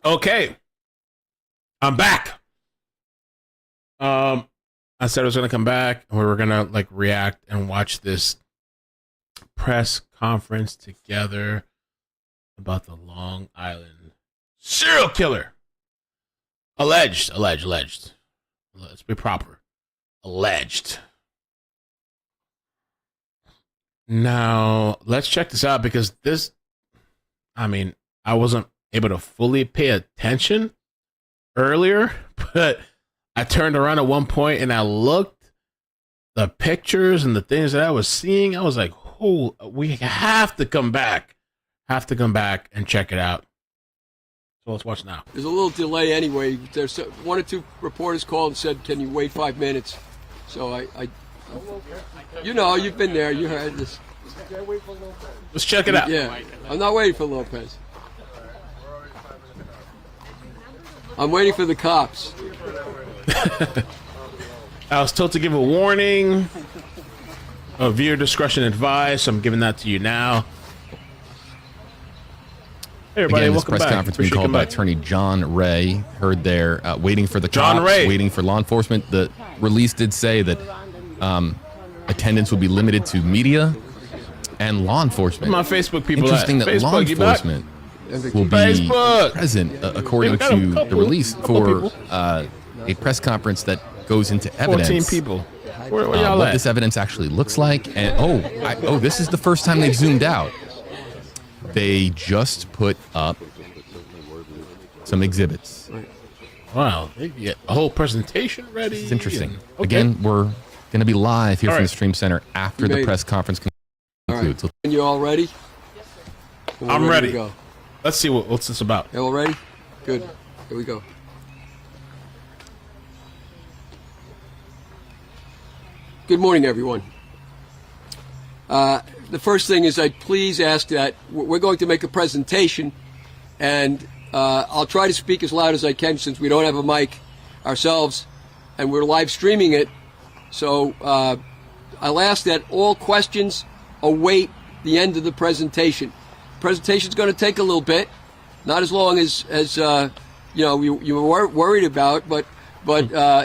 Okay, I'm back. I said I was gonna come back and we were gonna like react and watch this press conference together about the Long Island serial killer. Alleged. Let's be proper. Alleged. Now, let's check this out because I wasn't able to fully pay attention earlier, but I turned around at one point and I looked the pictures and the things that I was seeing. I was like, oh, we have to come back. And check it out. So let's watch now. There's a little delay anyway. There's one or two reporters called and said, can you wait 5 minutes? So you've been there. You heard this. Let's check it out. Yeah, I'm not waiting for Lopez. I'm waiting for the cops. I was told to give a warning. A viewer discretion advised. So I'm giving that to you now. Hey everybody, Again, this welcome press back. conference being called by attorney John Ray. Heard there, waiting for the cops, waiting for law enforcement. The release did say that attendance would be limited to media and law enforcement. My Facebook people. Interesting that Facebook, law enforcement will be present, according to the release, for a press conference that goes into evidence. 14 people. Where y'all what at? this evidence actually looks like, and this is the first time they've zoomed out. They just put up some exhibits. Wow, they get a whole presentation ready. It's interesting. Okay. Again, we're going to be live here All from right. the Stream Center after the press conference concludes. All right. And you all ready? I'm ready. To go. Let's see what's this about. You all ready? Good. Here we go. Good morning, everyone. The first thing is I'd please ask that we're going to make a presentation, and I'll try to speak as loud as I can since we don't have a mic ourselves, and we're live streaming it. So I'll ask that all questions await the end of the presentation. The presentation's going to take a little bit, not as long as you were worried about, but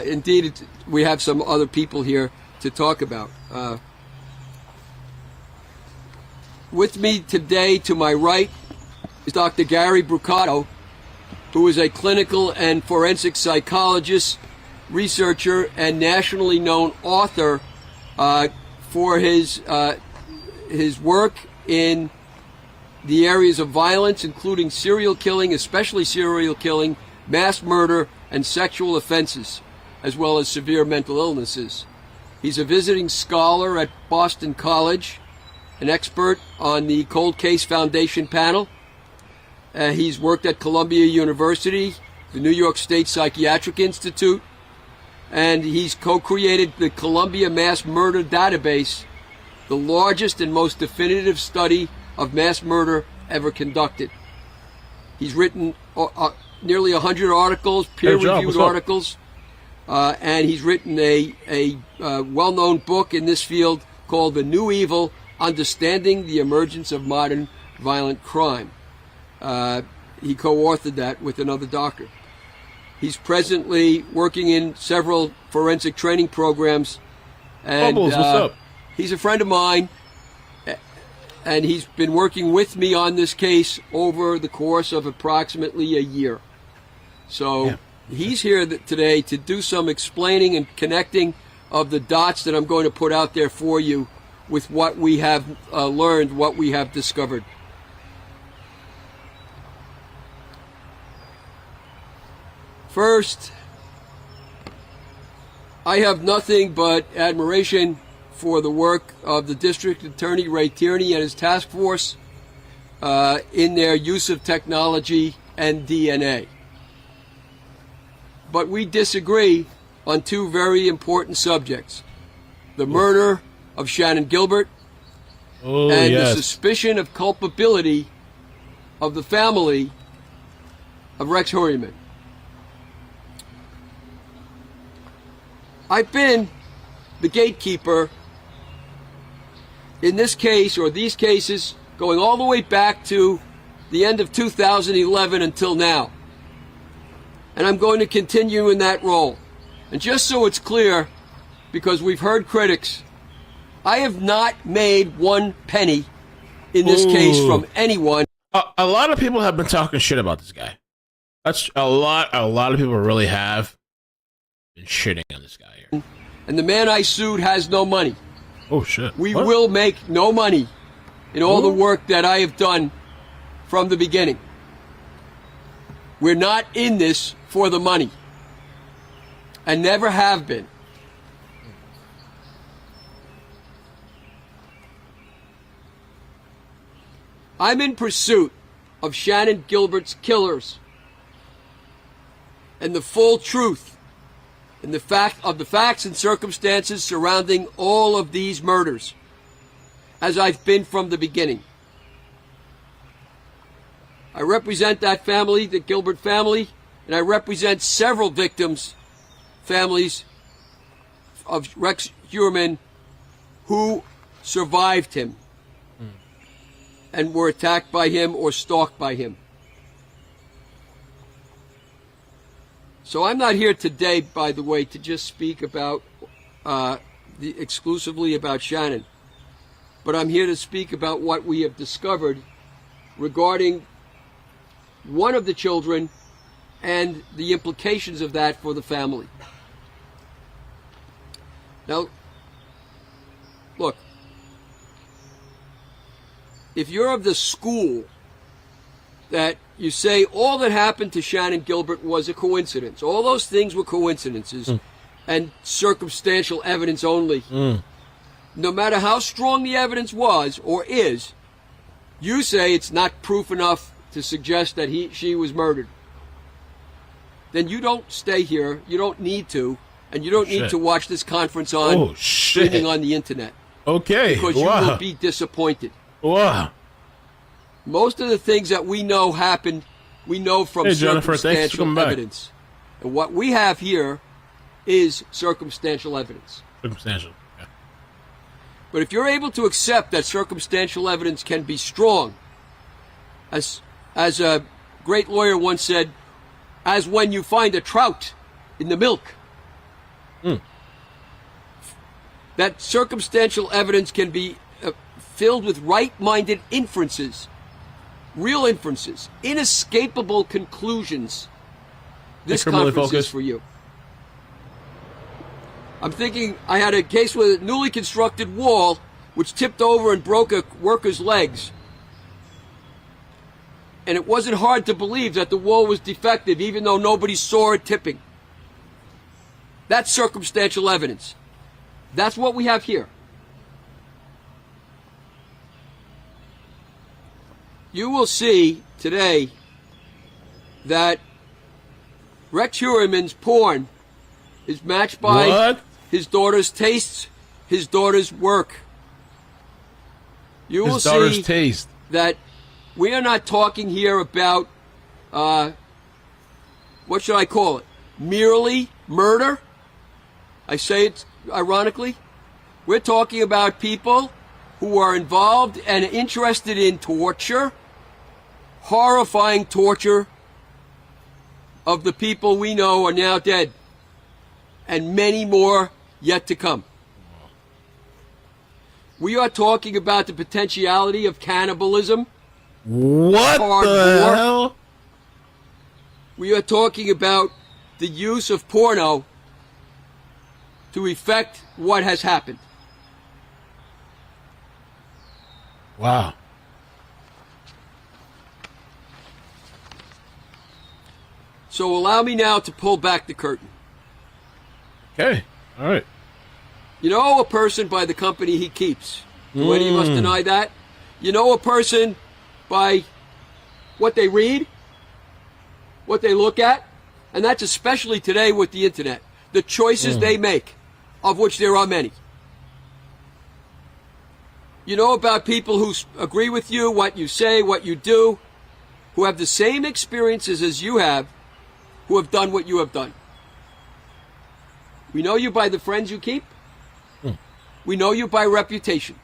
indeed we have some other people here to talk about. With me today, to my right, is Dr. Gary Brucato, who is a clinical and forensic psychologist, researcher, and nationally known author for his work in the areas of violence, including serial killing, especially serial killing, mass murder, and sexual offenses, as well as severe mental illnesses. He's a visiting scholar at Boston College, an expert on the Cold Case Foundation panel. He's worked at Columbia University, the New York State Psychiatric Institute, and he's co-created the Columbia Mass Murder Database, the largest and most definitive study of mass murder ever conducted. He's written nearly 100 articles, peer-reviewed articles, and he's written a well-known book in this field called The New Evil: Understanding the Emergence of Modern Violent Crime. He co-authored that with another doctor. He's presently working in several forensic training programs. And, Bubbles, what's up? He's a friend of mine, and he's been working with me on this case over the course of approximately a year. So he's here today to do some explaining and connecting of the dots that I'm going to put out there for you with what we have learned, what we have discovered. First, I have nothing but admiration for the work of the District Attorney Ray Tierney and his task force in their use of technology and DNA. But we disagree on two very important subjects: the murder of Shannon Gilbert and the suspicion of culpability of the family of Rex Heuermann. I've been the gatekeeper in this case, or these cases, going all the way back to the end of 2011 until now. and I'm going to continue in that role. And just so it's clear, because we've heard critics, I have not made one penny in this case from anyone. A lot of people have been talking shit about this guy. That's a lot of people really have been shitting on this guy here. And the man I sued has no money. Oh, shit. We will make no money in all the work that I have done from the beginning. We're not in this for the money. And never have been. I'm in pursuit of Shannon Gilbert's killers and the full truth and the facts and circumstances surrounding all of these murders, as I've been from the beginning. I represent that family, the Gilbert family, and I represent several victims' families of Rex Heuermann who survived him and were attacked by him or stalked by him. So I'm not here today, by the way, to just speak about exclusively about Shannon, but I'm here to speak about what we have discovered regarding one of the children and the implications of that for the family. Now, look, if you're of the school that you say all that happened to Shannon Gilbert was a coincidence, all those things were coincidences and circumstantial evidence only, no matter how strong the evidence was or is, you say it's not proof enough to suggest that she was murdered, then you don't stay here, you don't need to, and you don't need to watch this conference on streaming on the internet. Okay. Because you will be disappointed. Wow. Most of the things that we know happened, we know from circumstantial evidence. And what we have here is circumstantial evidence. Circumstantial. Yeah. But if you're able to accept that circumstantial evidence can be strong, as a great lawyer once said, as when you find a trout in the milk, that circumstantial evidence can be filled with right-minded inferences, real inferences, inescapable conclusions. This conference is for you. I'm thinking I had a case with a newly constructed wall which tipped over and broke a worker's legs. And it wasn't hard to believe that the wall was defective even though nobody saw it tipping. That's circumstantial evidence. That's what we have here. You will see today that Rex Heuermann's porn is matched by his daughter's tastes, his daughter's work. You will see that we are not talking here about, what should I call it, merely murder. I say it ironically. We're talking about people who are involved and interested in torture, horrifying torture of the people we know are now dead, and many more yet to come. We are talking about the potentiality of cannibalism. What the hell? We are talking about the use of porno to effect what has happened. Wow. So allow me now to pull back the curtain. Okay. All right. You know a person by the company he keeps. Do any of us deny that? You know a person by what they read, what they look at, and that's especially today with the internet. The choices they make, of which there are many. You know about people who agree with you, what you say, what you do, who have the same experiences as you have, who have done what you have done. We know you by the friends you keep. We know you by reputation.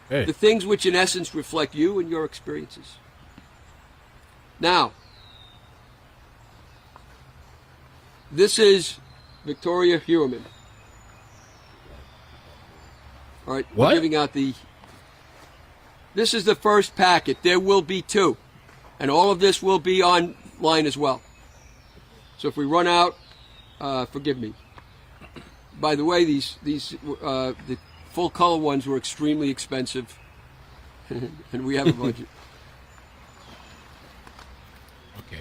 Hey. The things which in essence reflect you and your experiences. Now, This is Victoria Heuermann. All right, what? We're giving out the... This is the first packet. There will be 2. And all of this will be online as well. So if we run out, forgive me. By the way, the full color ones were extremely expensive. And we have a budget. Okay.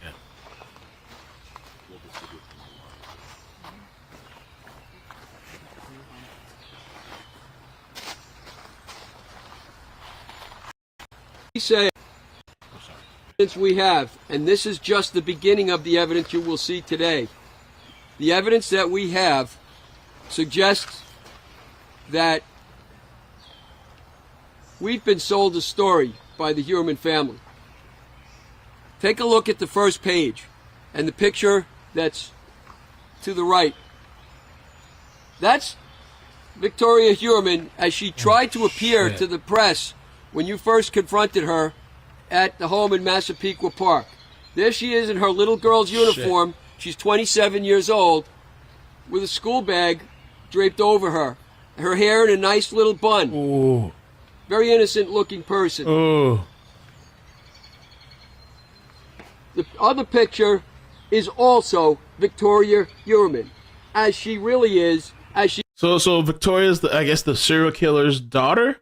Yeah. We say evidence we have, and this is just the beginning of the evidence you will see today. The evidence that we have suggests that we've been sold a story by the Heuermann family. Take a look at the first page and the picture that's to the right. That's Victoria Heuermann as she tried to appear to the press when you first confronted her at the home in Massapequa Park. There she is in her little girl's uniform. She's 27 years old with a school bag draped over her. Her hair in a nice little bun. Ooh. Very innocent looking person. Ooh. The other picture is also Victoria Heuermann, as she really is, as she So Victoria's I guess the serial killer's daughter?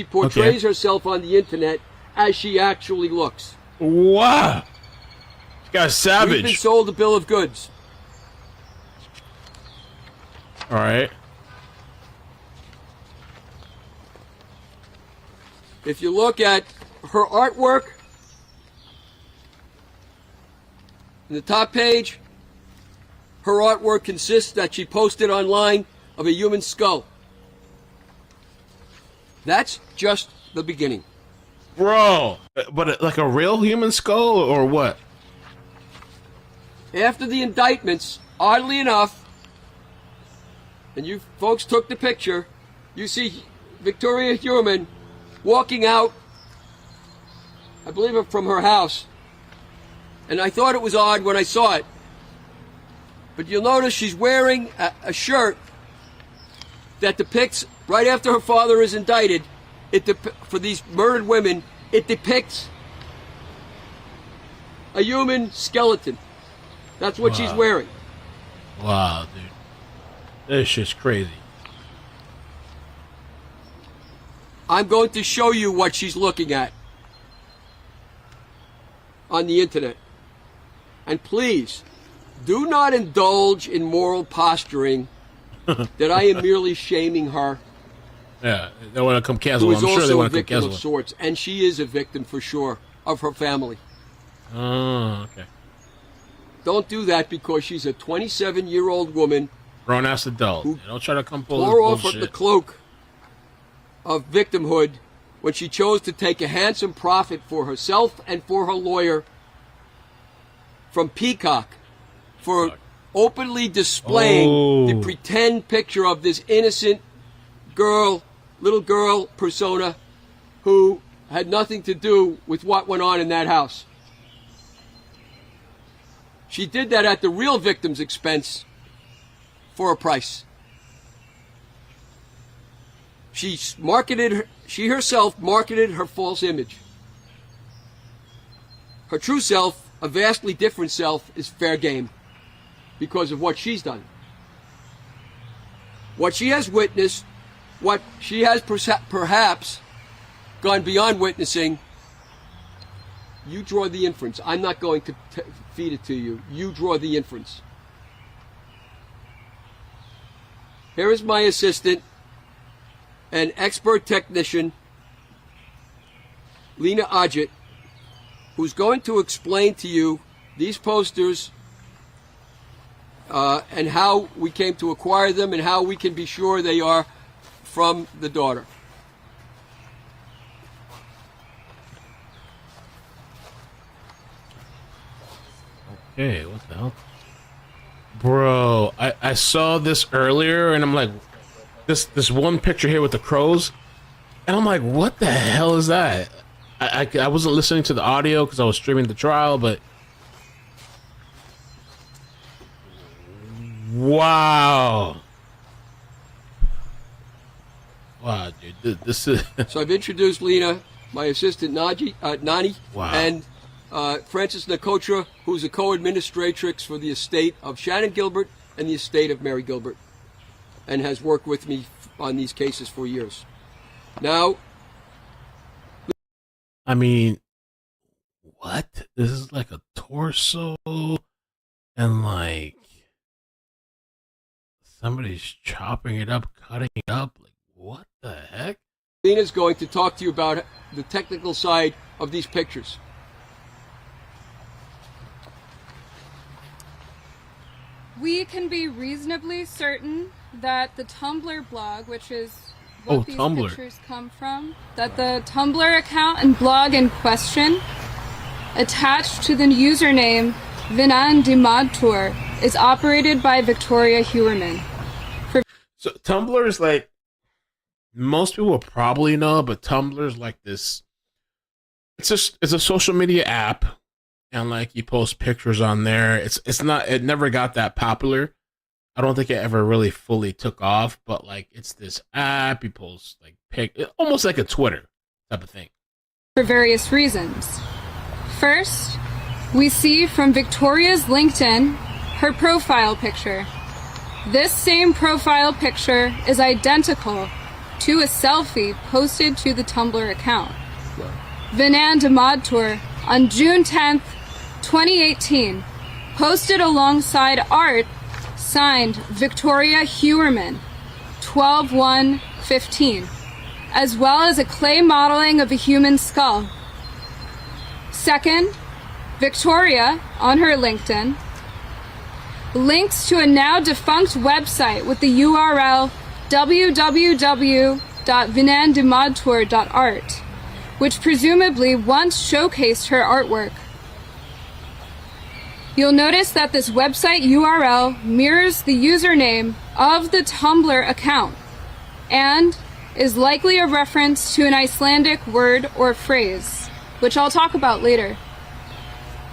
She portrays herself on the internet as she actually looks. Wow. This guy's savage. We've been sold a bill of goods. All right. If you look at her artwork, in the top page, her artwork consists that she posted online of a human skull. That's just the beginning. Bro, but like a real human skull or what? After the indictments, oddly enough, and you folks took the picture, you see Victoria Heuermann walking out, I believe from her house. And I thought it was odd when I saw it. But you'll notice she's wearing a shirt that depicts, right after her father is indicted, for these murdered women, it depicts a human skeleton. That's what she's wearing. Wow, dude. This shit's crazy. I'm going to show you what she's looking at on the internet. And please, do not indulge in moral posturing that I am merely shaming her. Yeah, they want to come cancel. Who is I'm sure they also a want to come victim cancel. of sorts, and she is a victim for sure of her family. Oh, okay. Don't do that because she's a 27-year-old woman. Grown-ass adult. Don't try to come pull this Tore off bullshit. the cloak of victimhood when she chose to take a handsome profit for herself and for her lawyer from Peacock for openly displaying the pretend picture of this innocent girl, little girl persona who had nothing to do with what went on in that house. She did that at the real victim's expense for a price. She herself marketed her false image. Her true self, a vastly different self, is fair game because of what she's done. What she has witnessed, what she has perhaps gone beyond witnessing, you draw the inference. I'm not going to feed it to you. You draw the inference. Here is my assistant, an expert technician, Lena Odgett, who's going to explain to you these posters and how we came to acquire them and how we can be sure they are from the daughter. Hey, what the hell? Bro, I saw this earlier and I'm like, this one picture here with the crows, and I'm like, what the hell is that? I wasn't listening to the audio because I was streaming the trial, but wow, dude, this is. So I've introduced Lena, my assistant Nani, Wow. and Frances Nicotra, who's a co-administratrix for the estate of Shannon Gilbert and the estate of Mary Gilbert, and has worked with me on these cases for years. Now, I mean, what? This is like a torso, and like somebody's chopping it up, cutting it up. Like, what the heck? Lena's going to talk to you about the technical side of these pictures. We can be reasonably certain that the Tumblr blog, which is what these Tumblr. pictures come from, that the Tumblr account and blog in question, attached to the username Vinan Dimadtour, is operated by Victoria Heuermann. So Tumblr is like, most people will probably know, but Tumblr is like this. It's a social media app, and like you post pictures on there. It never got that popular. I don't think it ever really fully took off, but like it's this app. You post like almost like a Twitter type of thing. For various reasons. First, we see from Victoria's LinkedIn her profile picture. This same profile picture is identical to a selfie posted to the Tumblr account. Vinan Dimadtour on June 10th, 2018, posted alongside art signed Victoria Heuermann, 12/1/15, as well as a clay modeling of a human skull. Second, Victoria, on her LinkedIn, links to a now defunct website with the URL www.vinandimadtour.art, which presumably once showcased her artwork. You'll notice that this website URL mirrors the username of the Tumblr account and is likely a reference to an Icelandic word or phrase, which I'll talk about later.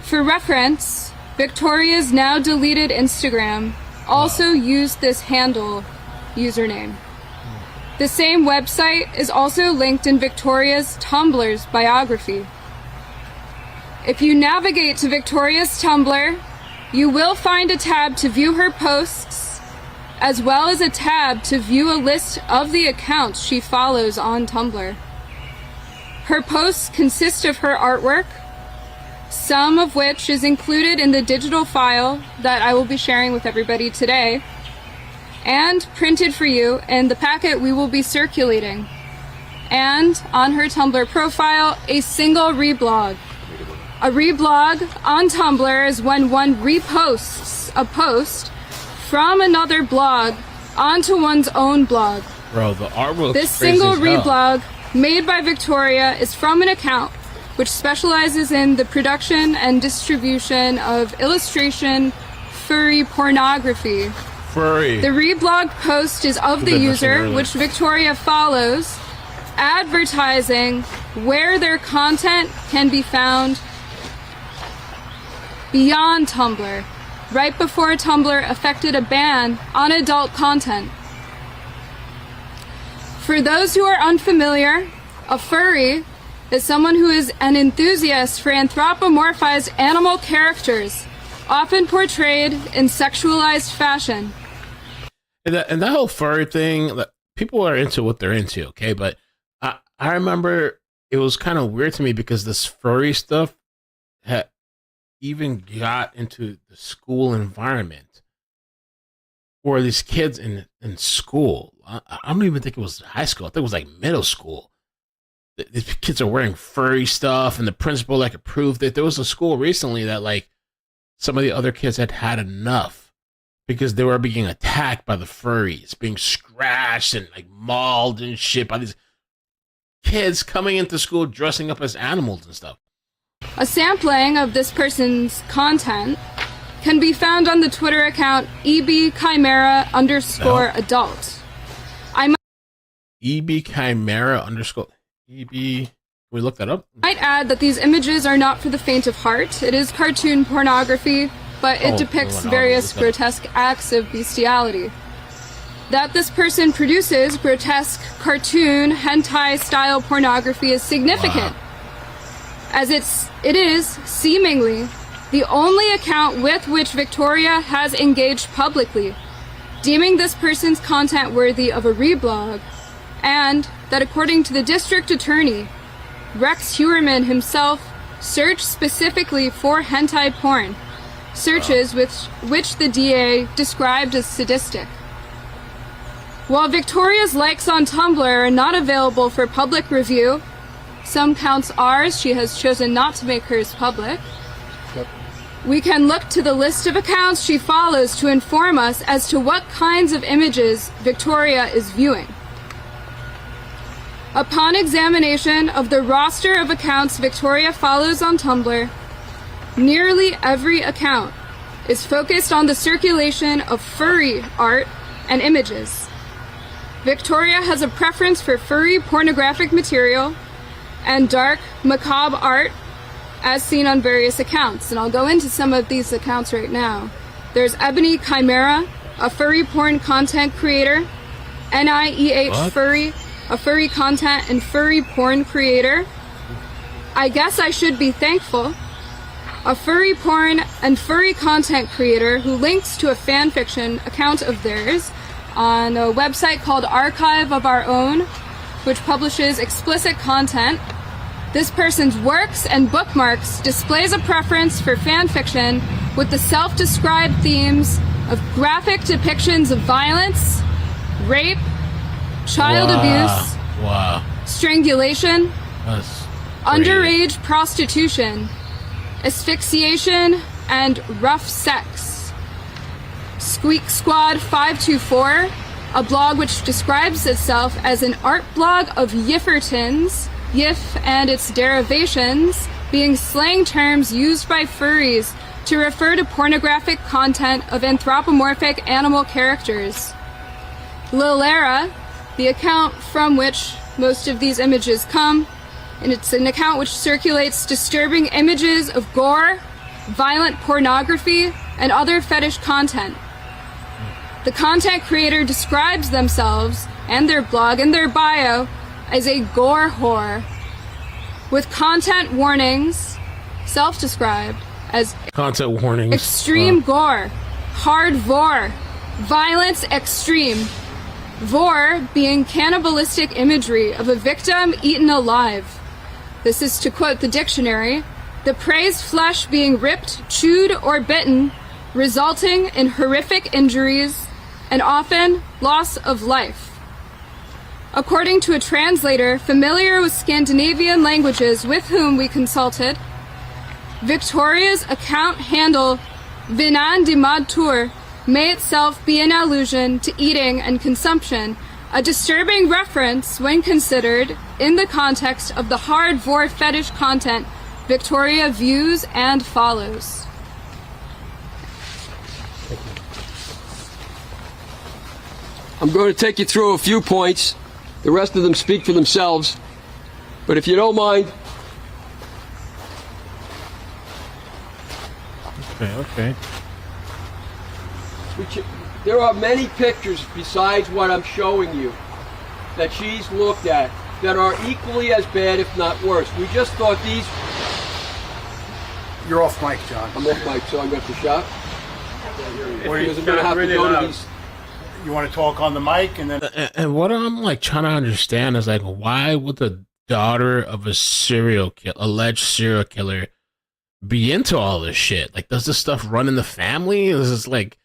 For reference, Victoria's now deleted Instagram also used this handle username. The same website is also linked in Victoria's Tumblr's biography. If you navigate to Victoria's Tumblr, you will find a tab to view her posts, as well as a tab to view a list of the accounts she follows on Tumblr. Her posts consist of her artwork, some of which is included in the digital file that I will be sharing with everybody today, and printed for you in the packet we will be circulating. And on her Tumblr profile, a single reblog. A reblog on Tumblr is when one reposts a post from another blog onto one's own blog. Bro, the artwork. This single reblog made by Victoria is from an account which specializes in the production and distribution of illustration furry pornography. Furry. The reblog post is of the user, which Victoria follows, advertising where their content can be found beyond Tumblr, right before Tumblr effected a ban on adult content. For those who are unfamiliar, a furry is someone who is an enthusiast for anthropomorphized animal characters, often portrayed in sexualized fashion. And that whole furry thing, people are into what they're into, okay? But I remember it was kind of weird to me because this furry stuff had even got into the school environment for these kids in school. I don't even think it was high school. I think it was like middle school. These kids are wearing furry stuff, and the principal like approved it. There was a school recently that like some of the other kids had enough because they were being attacked by the furries, being scratched and like mauled and shit by these kids coming into school dressing up as animals and stuff. A sampling of this person's content can be found on the Twitter account EBChimera_adult. EB Chimera _ EB. We looked that up. Might add that these images are not for the faint of heart. It is cartoon pornography, but it depicts various grotesque acts of bestiality. That this person produces grotesque cartoon hentai-style pornography is significant, as it is seemingly the only account with which Victoria has engaged publicly, deeming this person's content worthy of a reblog, and that according to the district attorney, Rex Heuermann himself searched specifically for hentai porn, searches which the DA described as sadistic. While Victoria's likes on Tumblr are not available for public review, some counts are, she has chosen not to make hers public. We can look to the list of accounts she follows to inform us as to what kinds of images Victoria is viewing. Upon examination of the roster of accounts Victoria follows on Tumblr, nearly every account is focused on the circulation of furry art and images. Victoria has a preference for furry pornographic material and dark, macabre art as seen on various accounts, and I'll go into some of these accounts right now. There's Ebony Chimera, a furry porn content creator, NIEH Furry, a furry content and furry porn creator. I Guess I Should Be Thankful, a furry porn and furry content creator who links to a fan fiction account of theirs on a website called Archive of Our Own, which publishes explicit content. This person's works and bookmarks displays a preference for fan fiction with the self-described themes of graphic depictions of violence, rape, child abuse, strangulation, underage prostitution, asphyxiation, and rough sex. Squeak Squad 524, a blog which describes itself as an art blog of Yiffertons, Yif and its derivations being slang terms used by furries to refer to pornographic content of anthropomorphic animal characters. Lilera, the account from which most of these images come, and it's an account which circulates disturbing images of gore, violent pornography, and other fetish content. The content creator describes themselves and their blog and their bio as a gore whore, with content warnings, self-described as content warnings, extreme gore, hard vor, violence extreme, vor being cannibalistic imagery of a victim eaten alive. This is to quote the dictionary, the prey's flesh being ripped, chewed, or bitten, resulting in horrific injuries and often loss of life. According to a translator familiar with Scandinavian languages with whom we consulted, Victoria's account handle Vinan de Madtour may itself be an allusion to eating and consumption, a disturbing reference when considered in the context of the hard vor fetish content Victoria views and follows. I'm going to take you through a few points. The rest of them speak for themselves. But if you don't mind. Okay. There are many pictures besides what I'm showing you that she's looked at that are equally as bad, if not worse. We just thought these... You're off mic, John. I'm off mic, so I got the shot. Because I'm going to have to go to these... You want to talk on the mic and then... And what I'm like trying to understand is like, why would the daughter of a alleged serial killer be into all this shit? Like, does this stuff run in the family? Is this like,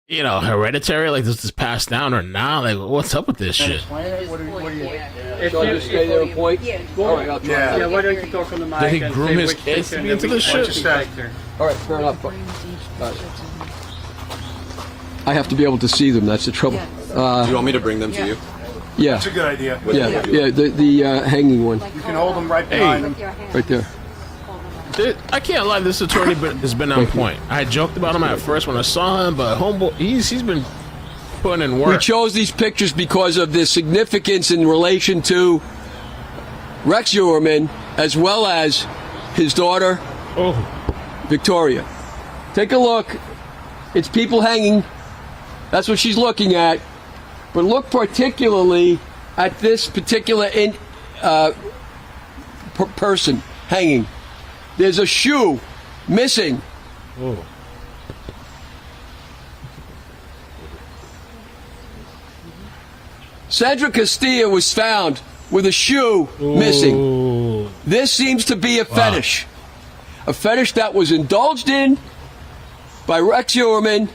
you know, hereditary? Like, does this pass down or not? Like, what's up with this shit? What do you... Shall I just stay there and point? Yeah. All right, I'll try. Yeah. Why don't you talk on the mic? Did he and groom say his which kids to picture be and into then we this can shit? see the picture. All right, fair enough. I have to be able to see them. That's the trouble. Do you want me to bring them to you? Yeah. That's a good idea. Yeah. The hanging one You can hold them right behind them. right there. I can't lie, this attorney has been on point. I joked about him at first when I saw him, but homeboy, he's been putting in work. We chose these pictures because of the significance in relation to Rex Heuermann, as well as his daughter, Victoria. Take a look. It's people hanging. That's what she's looking at. But look particularly at this particular person hanging. There's a shoe missing. Oh. Sandra Castilla was found with a shoe missing. Ooh. This seems to be a fetish. A fetish that was indulged in by Rex Heuermann,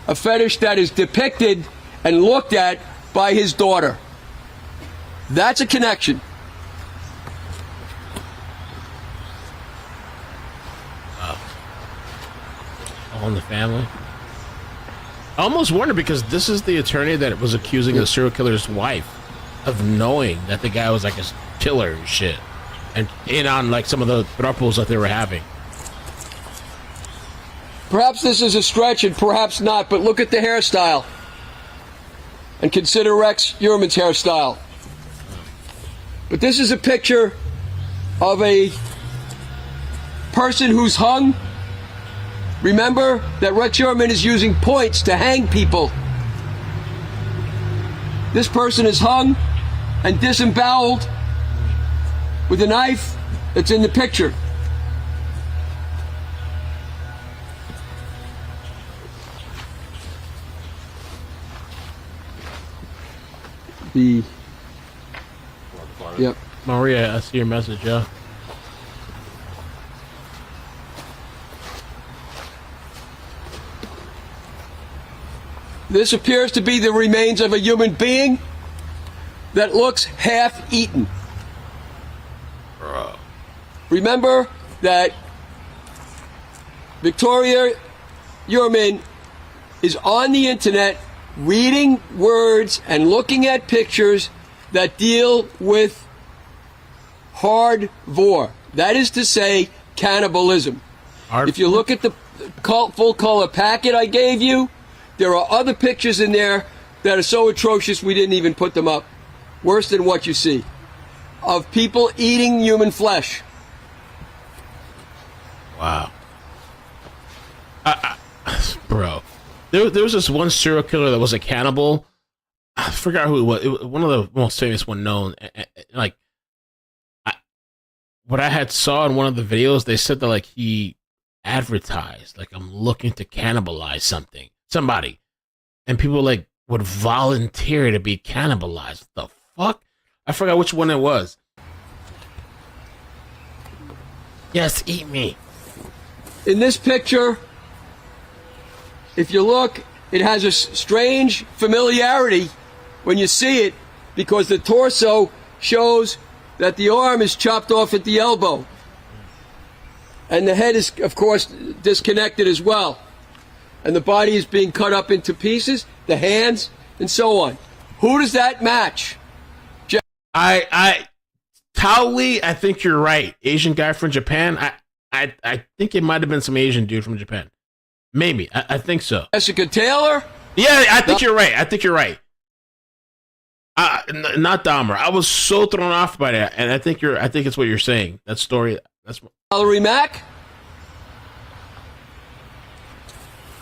a fetish that is depicted and looked at by his daughter. That's a connection. All in the family. I almost wonder, because this is the attorney that was accusing the serial killer's wife of knowing that the guy was like a killer and shit, and in on like some of the thruples that they were having. Perhaps this is a stretch and perhaps not, but look at the hairstyle and consider Rex Heuermann's hairstyle. But this is a picture of a person who's hung. Remember that Rex Heuermann is using points to hang people. This person is hung and disemboweled with a knife that's in the picture. Yep. Maria, I see your message, yeah. This appears to be the remains of a human being that looks half-eaten. Remember that Victoria Heuermann is on the internet reading words and looking at pictures that deal with hard vor. That is to say, cannibalism. If you look at the full color packet I gave you, there are other pictures in there that are so atrocious we didn't even put them up. Worse than what you see. Of people eating human flesh. Wow. Bro. There was this one serial killer that was a cannibal. I forgot who it was. It was one of the most famous one known. What I had saw in one of the videos, they said that like he advertised, like, I'm looking to cannibalize somebody. And people like would volunteer to be cannibalized. What the fuck? I forgot which one it was. Yes, eat me. In this picture, if you look, it has a strange familiarity when you see it, because the torso shows that the arm is chopped off at the elbow. And the head is, of course, disconnected as well. And the body is being cut up into pieces, the hands, and so on. Who does that match? Tao Li, I think you're right. Asian guy from Japan. I think it might have been some Asian dude from Japan. Maybe. I think so. Jessica Taylor? Yeah, I think you're right. Not Dahmer. I was so thrown off by that, and I think it's what you're saying. That story. That's Valerie Mack?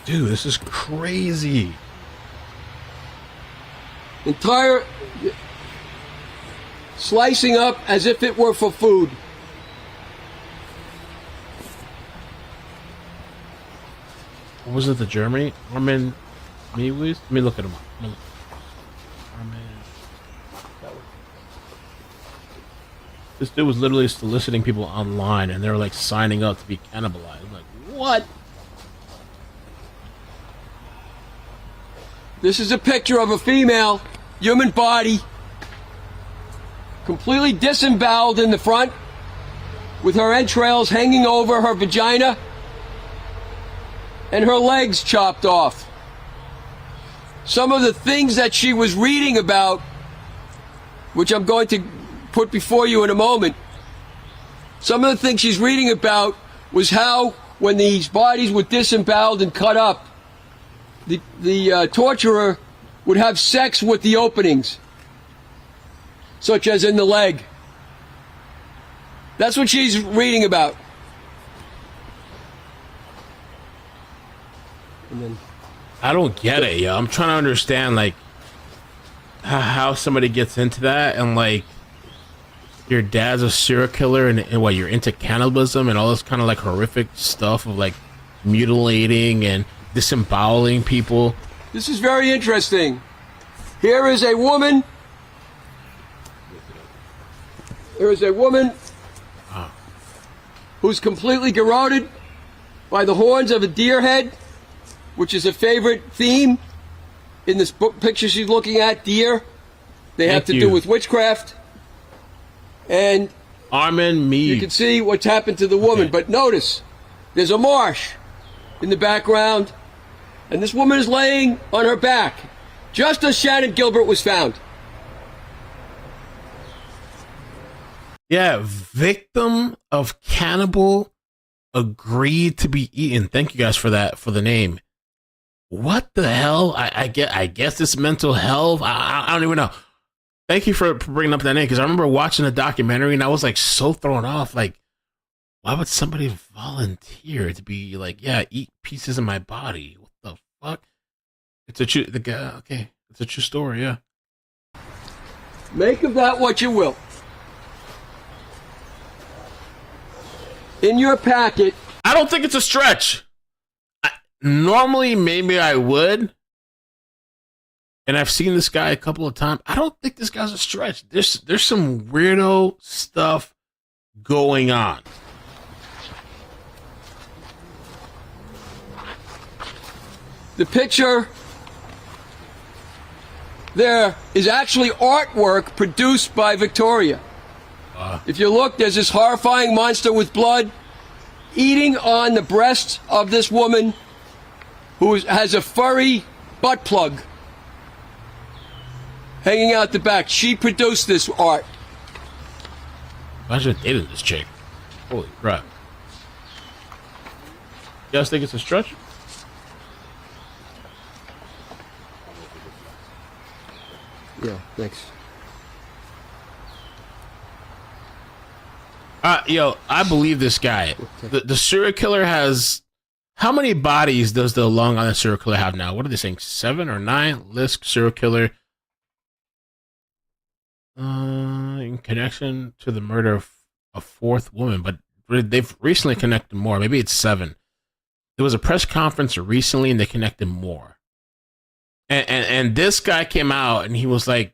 Dude, this is crazy. Entire slicing up as if it were for food. What was it? The Germany? Armin Mewis? Let me look at him up. This dude was literally soliciting people online, and they were like signing up to be cannibalized. I'm like, what? This is a picture of a female human body, completely disemboweled in the front, with her entrails hanging over her vagina, and her legs chopped off. Some of the things that she was reading about, which I'm going to put before you in a moment, some of the things she's reading about was how, when these bodies were disemboweled and cut up, the torturer would have sex with the openings, such as in the leg. That's what she's reading about. And then, I don't get it, yo. I'm trying to understand, like, how somebody gets into that, and, like, your dad's a serial killer, and what, you're into cannibalism and all this kind of, like, horrific stuff of, like, mutilating and disemboweling people. this is very interesting. Here is a woman. There is a woman who's completely garroted by the horns of a deer head, which is a favorite theme in this book picture she's looking at. Deer. They have to do with witchcraft. And Armin Mead. you can see what's happened to the woman. But notice, there's a marsh in the background, and this woman is laying on her back, just as Shannon Gilbert was found. Yeah, victim of cannibal agreed to be eaten. Thank you guys for that, for the name. What the hell? I guess it's mental health. I don't even know. Thank you for bringing up that name, because I remember watching a documentary and I was like so thrown off. Like, why would somebody volunteer to be like, yeah, eat pieces of my body? What the fuck? It's a true. The guy. Okay, it's a true story. Yeah. Make of that what you will. In your packet, I don't think it's a stretch. Normally, maybe I would. And I've seen this guy a couple of times. I don't think this guy's a stretch. There's some weirdo stuff going on. the picture there is actually artwork produced by Victoria. If you look, there's this horrifying monster with blood eating on the breast of this woman who has a furry butt plug hanging out the back. She produced this art. Imagine dating this chick. Holy crap. You guys think it's a stretch? Yeah, thanks. Yo, I believe this guy. The serial killer has... How many bodies does the Long Island serial killer have now? What are they saying? 7 or 9? Lisk serial killer. In connection to the murder of a 4th woman, but they've recently connected more. Maybe it's 7. There was a press conference recently and they connected more. And this guy came out and he was like,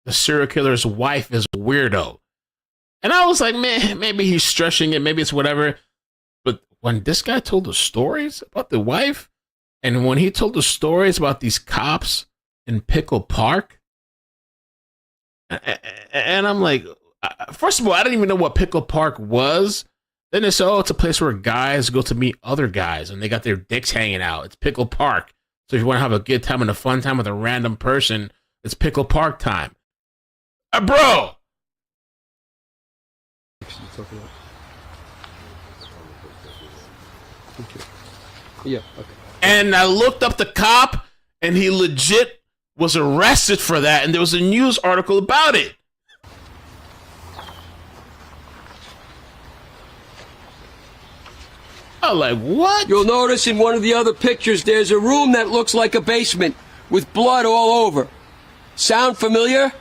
the serial killer's wife is a weirdo. And I was like, man, maybe he's stretching it. Maybe it's whatever. But when this guy told the stories about the wife, and when he told the stories about these cops in Pickle Park, and I'm like, first of all, I didn't even know what Pickle Park was. Then they said, oh, it's a place where guys go to meet other guys, and they got their dicks hanging out. It's Pickle Park. So if you want to have a good time and a fun time with a random person, it's Pickle Park time. Bro! Yeah, okay. And I looked up the cop, and he legit was arrested for that, and there was a news article about it. I'm like, what? You'll notice in one of the other pictures there's a room that looks like a basement with blood all over. Sound familiar?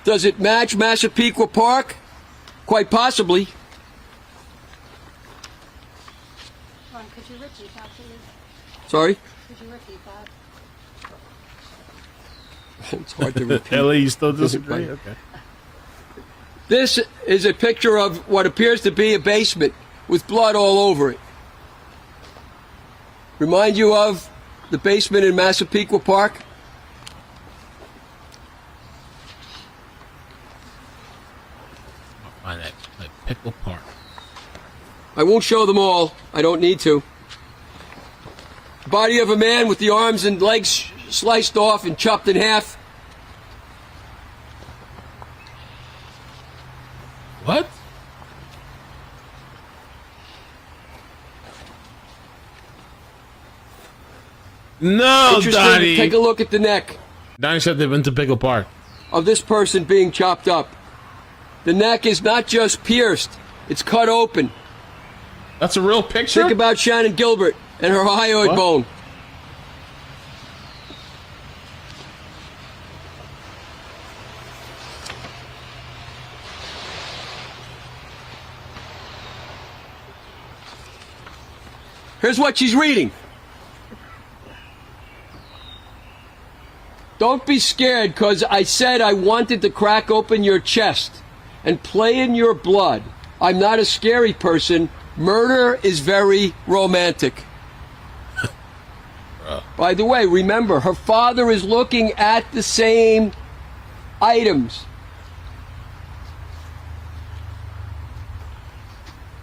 Does it match Massapequa Park? Quite possibly. Ron, could you repeat that, please? Sorry? Could you repeat that? It's hard to repeat. Ellie, you still disagree? Okay. This is a picture of what appears to be a basement with blood all over it. Remind you of the basement in Massapequa Park? I'll find that, like Pickle Park. I won't show them all. I don't need to. Body of a man with the arms and legs sliced off and chopped in half. What? No, Interesting. Donnie. Take a look at the neck Donnie said they've been to Pickle Park. of this person being chopped up. The neck is not just pierced, it's cut open. That's a real picture? Think about Shannon Gilbert and her hyoid bone. Here's what she's reading. Don't be scared, because I said I wanted to crack open your chest and play in your blood. I'm not a scary person. Murder is very romantic. By the way, remember, her father is looking at the same items.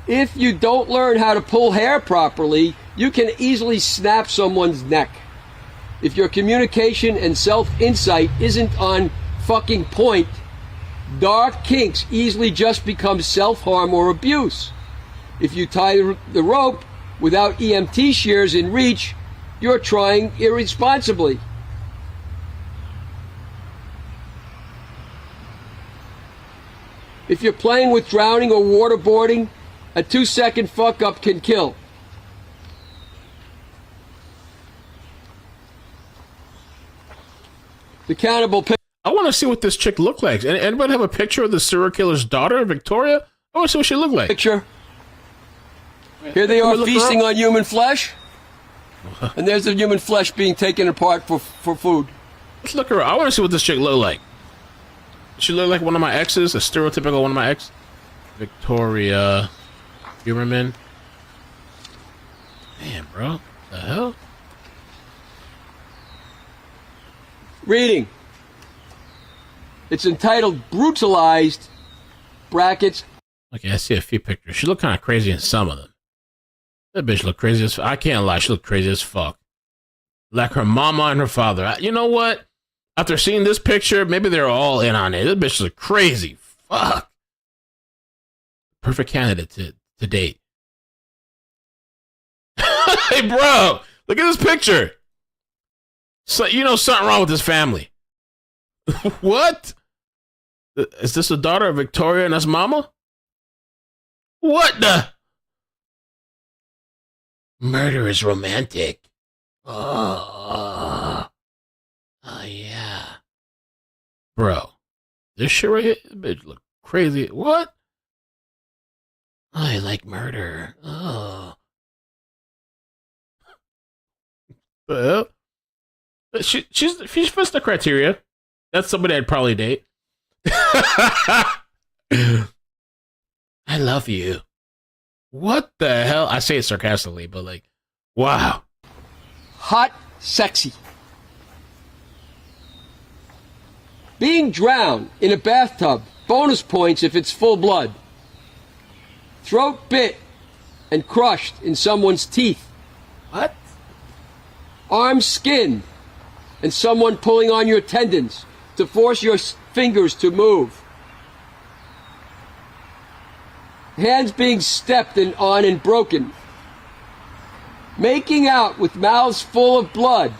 If you don't learn how to pull hair properly, you can easily snap someone's neck. If your communication and self-insight isn't on fucking point, dark kinks easily just become self-harm or abuse. If you tie the rope without EMT shears in reach, you're trying irresponsibly. If you're playing with drowning or waterboarding, a 2-second fuck-up can kill. The cannibal. I want to see what this chick looked like. Anybody have a picture of the serial killer's daughter, Victoria? I want to see what she looked like. Picture. Here they are feasting on human flesh. And there's the human flesh being taken apart for food. Let's look her up. I want to see what this chick looked like. She looked like one of my exes, a stereotypical one of my ex. Victoria Heuermann. Damn, bro. The hell? Reading. It's entitled Brutalized, brackets. Okay, I see a few pictures. She looked kind of crazy in some of them. That bitch looked crazy as fuck. I can't lie, she looked crazy as fuck. Like her mama and her father. You know what? After seeing this picture, maybe they're all in on it. This bitch look crazy. Fuck. Perfect candidate to date. Hey, bro, look at this picture. So, you know something wrong with this family. What? Is this the daughter of Victoria and that's mama? What the? Murder is romantic. Oh yeah. Bro, this shit right here, this bitch look crazy. What? I like murder. Oh. Well, she fits the criteria. That's somebody I'd probably date. I love you. What the hell? I say it sarcastically, but like, wow. Hot, sexy. Being drowned in a bathtub. Bonus points if it's full blood. Throat bit and crushed in someone's teeth. What? Arm skinned and someone pulling on your tendons to force your fingers to move. Hands being stepped on and broken. Making out with mouths full of blood.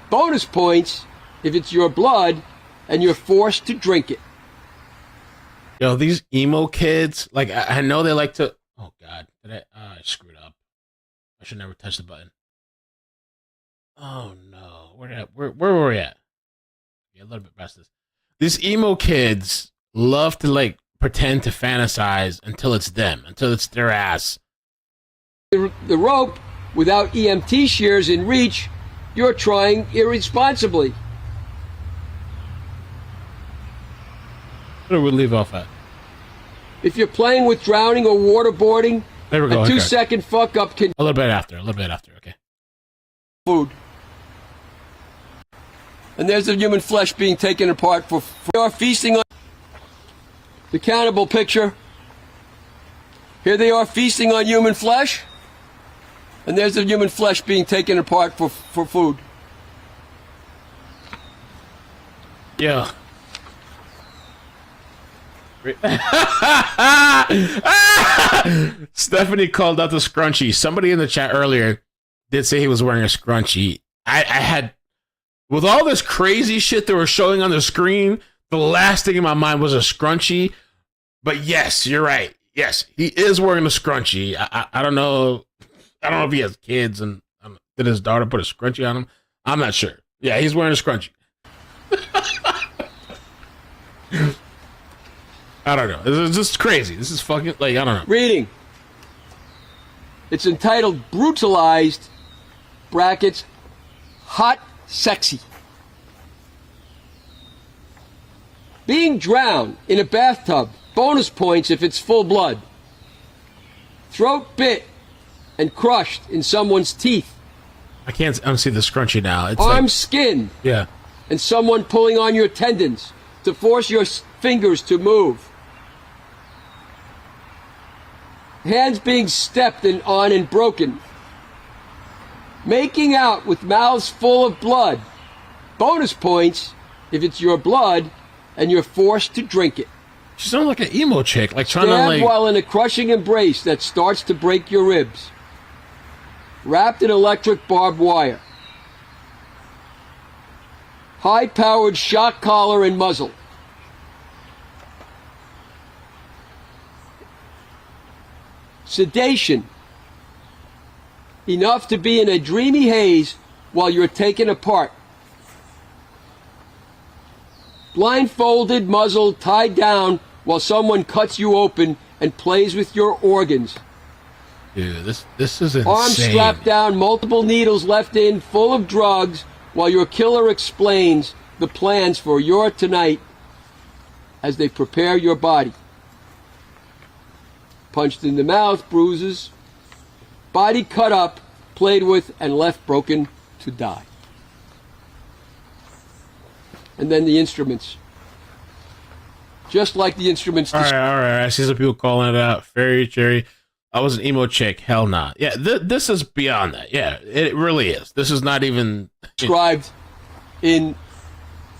Bonus points if it's your blood and you're forced to drink it. Yo, these emo kids, like, I know they like to... Oh, God. I screwed up. I should never touch the button. Oh, no. Where were we at? Yeah, a little bit past this. These emo kids love to, like, pretend to fantasize until it's them, until it's their ass. The rope, without EMT shears in reach, you're trying irresponsibly. Where do we leave off at? If you're playing with drowning or waterboarding, There we go. a 2-second fuck-up can... A little bit after, okay. Food. And there's the human flesh being taken apart for feasting on... The cannibal picture. Here they are feasting on human flesh. And there's the human flesh being taken apart for food. Yeah. Stephanie called out the scrunchie. Somebody in the chat earlier did say he was wearing a scrunchie. I had, with all this crazy shit they were showing on the screen, the last thing in my mind was a scrunchie. But yes, you're right. Yes, he is wearing a scrunchie. I don't know. I don't know if he has kids and did his daughter put a scrunchie on him. I'm not sure. Yeah, he's wearing a scrunchie. I don't know. This is just crazy. This is fucking, like, I don't know. Reading. It's entitled Brutalized, brackets, Hot Sexy. Being drowned in a bathtub, bonus points if it's full blood. Throat bit and crushed in someone's teeth. I can't unsee the scrunchie now. It's Arm like, skinned yeah. and someone pulling on your tendons to force your fingers to move. Hands being stepped on and broken. Making out with mouths full of blood. Bonus points if it's your blood and you're forced to drink it. She sounds like an emo chick, like trying Stabbed to, like, while in a crushing embrace that starts to break your ribs. Wrapped in electric barbed wire. High-powered shock collar and muzzle. Sedation. Enough to be in a dreamy haze while you're taken apart. Blindfolded, muzzle tied down while someone cuts you open and plays with your organs. dude, this is insane. Arms strapped down, multiple needles left in, full of drugs, while your killer explains the plans for your tonight as they prepare your body. Punched in the mouth, bruises, body cut up, played with, and left broken to die. And then the instruments. Just like the instruments. All right. I see some people calling it out. Fairy Cherry. I was an emo chick. Hell nah. Yeah, this is beyond that. Yeah, it really is. This is not even described in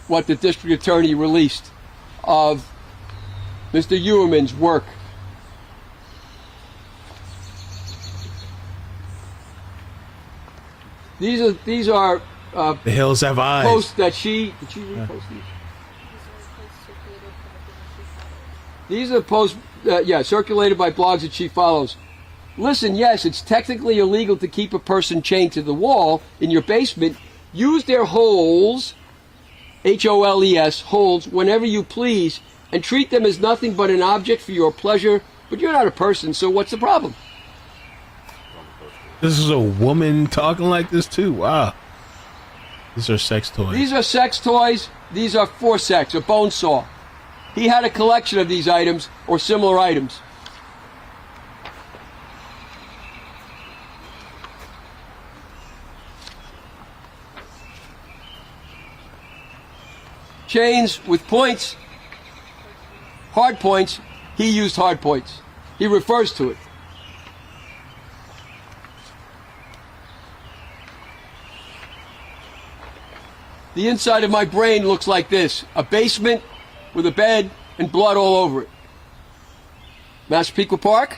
what the district attorney released of Mr. Heuermann's work. These are The Hills Have Eyes. posts that did she repost these? These are posts, circulated by blogs that she follows. Listen, yes, it's technically illegal to keep a person chained to the wall in your basement. Use their holes, H-O-L-E-S, holes, whenever you please, and treat them as nothing but an object for your pleasure. But you're not a person, so what's the problem? This is a woman talking like this too. Wow. These are sex toys. These are sex toys. These are for sex, a bone saw. He had a collection of these items or similar items. Chains with points, hard points. He used hard points. He refers to it. The inside of my brain looks like this: a basement with a bed and blood all over it. Massapequa Park?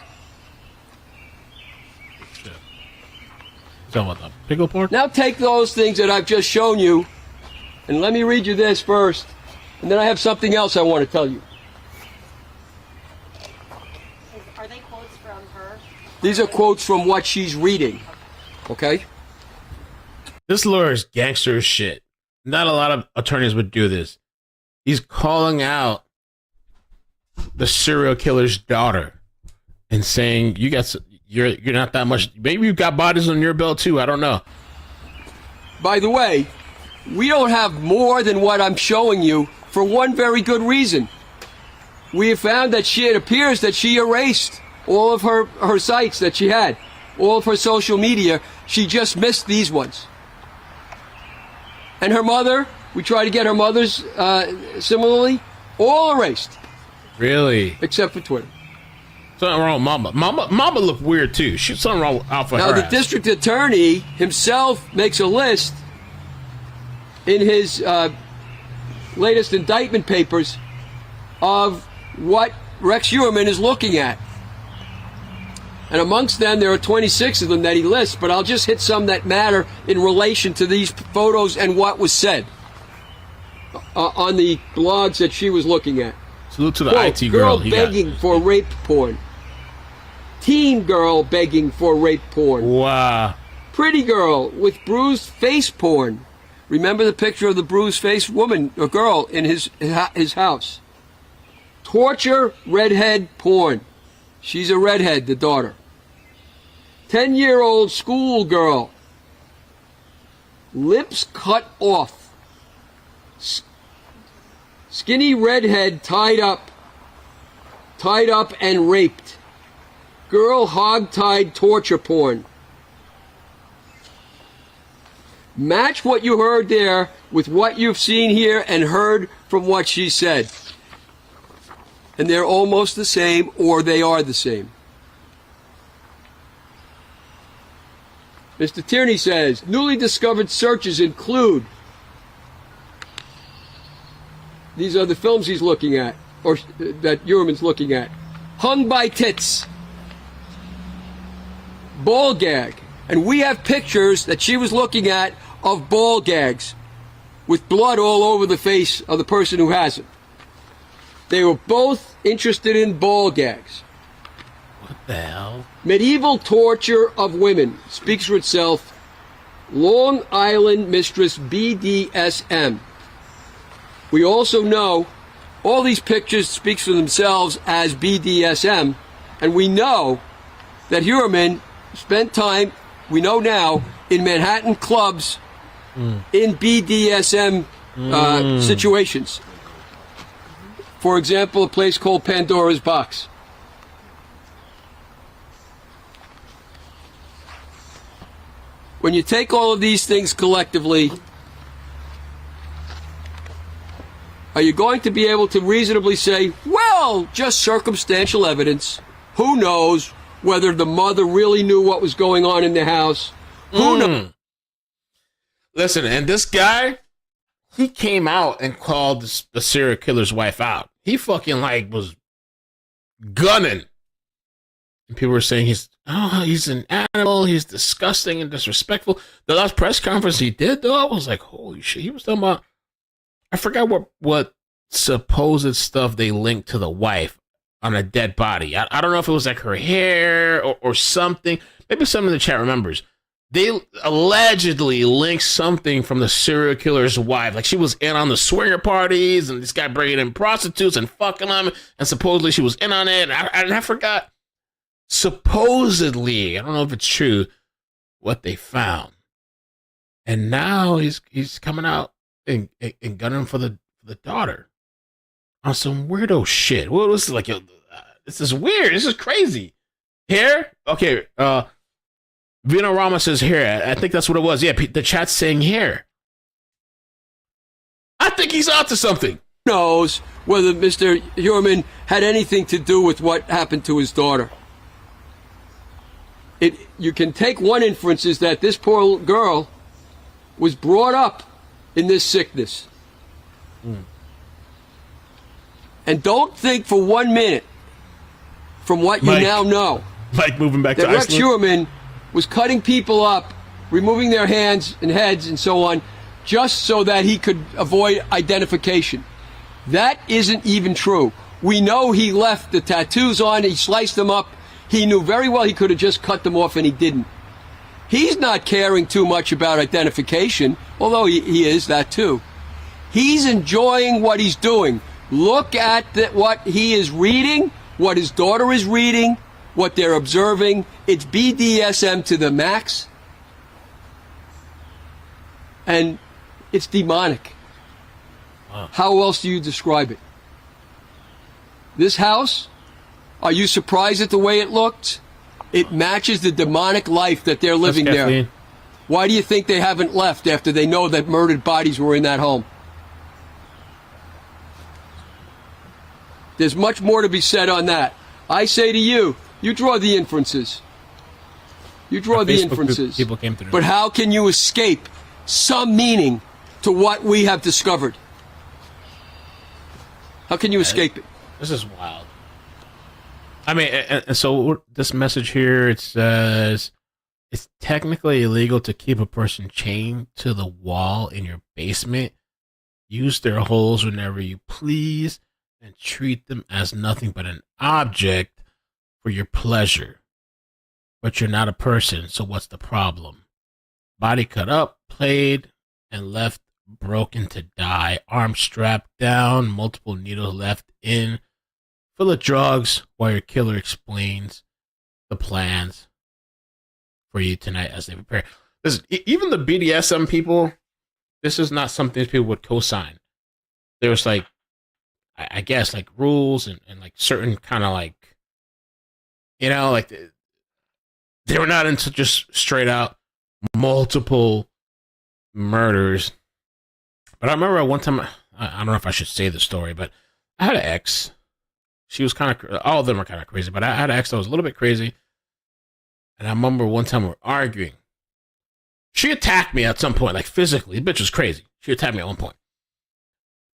So what, the pickle pork? Now take those things that I've just shown you, and let me read you this first, and then I have something else I want to tell you. Are they quotes from her? These are quotes from what she's reading, okay? This lawyer is gangster as shit. Not a lot of attorneys would do this. He's calling out the serial killer's daughter and saying, you're not that much. Maybe you've got bodies on your belt too. I don't know. By the way, we don't have more than what I'm showing you for one very good reason. We have found that it appears that she erased all of her sites that she had, all of her social media. She just missed these ones. And her mother, we tried to get her mother's similarly, all erased. Really? Except for Twitter. Something wrong with Mama looked weird too. She's something wrong out for Now, her the ass. district attorney himself makes a list in his latest indictment papers of what Rex Heuermann is looking at. And amongst them, there are 26 of them that he lists, but I'll just hit some that matter in relation to these photos and what was said on the blogs that she was looking at. Salute to the Quote, IT girl. begging for rape porn. Teen girl begging for rape porn. Wow. Pretty girl with bruised face porn. Remember the picture of the bruised face woman or girl in his house. Torture redhead porn. She's a redhead, the daughter. 10-year-old school girl. Lips cut off. Skinny redhead tied up and raped. Girl hog-tied torture porn. Match what you heard there with what you've seen here and heard from what she said. And they're almost the same, or they are the same. Mr. Tierney says, newly discovered searches include, these are the films he's looking at, or that Heuermann's looking at. Hung by tits. Ball gag. And we have pictures that she was looking at of ball gags with blood all over the face of the person who has it. They were both interested in ball gags. What the hell? Medieval torture of women speaks for itself. Long Island Mistress BDSM. We also know all these pictures speaks for themselves as BDSM, and we know that Heuermann spent time, we know now, in Manhattan clubs in BDSM situations. For example, a place called Pandora's Box. When you take all of these things collectively, are you going to be able to reasonably say, well, just circumstantial evidence? Who knows whether the mother really knew what was going on in the house? Who knows? Listen, and this guy, he came out and called the serial killer's wife out. He fucking was gunning. And people were saying he's an animal, he's disgusting and disrespectful. The last press conference he did, though, I was like, holy shit. He was talking about, I forgot what supposed stuff they linked to the wife on a dead body. I don't know if it was like her hair or something. Maybe someone in the chat remembers. They allegedly linked something from the serial killer's wife. Like she was in on the swinger parties and this guy bringing in prostitutes and fucking them. And supposedly she was in on it. And I forgot. Supposedly, I don't know if it's true, what they found. And now he's coming out and gunning for the daughter on some weirdo shit. What was like? This is weird. This is crazy. Hair? Okay. Vino Rama says hair. I think that's what it was. Yeah, the chat's saying hair. I think he's onto something. Who knows whether Mr. Heuermann had anything to do with what happened to his daughter? You can take one inference is that this poor girl was brought up in this sickness. And don't think for 1 minute, from what you now know, moving back that to Rex Iceland. Heuermann was cutting people up, removing their hands and heads and so on, just so that he could avoid identification. That isn't even true. We know he left the tattoos on, he sliced them up. He knew very well he could have just cut them off, and he didn't. He's not caring too much about identification, although he is that too. He's enjoying what he's doing. Look at what he is reading, what his daughter is reading, what they're observing. It's BDSM to the max. And it's demonic. Wow. How else do you describe it? This house, are you surprised at the way it looked? It matches the demonic life that they're living there. Why do you think they haven't left after they know that murdered bodies were in that home? There's much more to be said on that. I say to you, you draw the inferences. You draw the inferences. People came through. But how can you escape some meaning to what we have discovered? How can you escape it? This is wild. I mean, and so this message here, it says it's technically illegal to keep a person chained to the wall in your basement. Use their holes whenever you please. and treat them as nothing but an object for your pleasure. But you're not a person, so what's the problem? Body cut up, played, and left broken to die. Arm strapped down, multiple needles left in, full of drugs, while your killer explains the plans for you tonight as they prepare. Listen, even the BDSM people, this is not something people would co-sign. There's like, I guess, like rules and like certain kind of like, you know, like they were not into just straight out multiple murders. But I remember one time, I don't know if I should say the story, but I had an ex. She was kind of, all of them were kind of crazy, but I had an ex that was a little bit crazy. And I remember one time we were arguing. She attacked me at some point, like physically. The bitch was crazy. She attacked me at one point.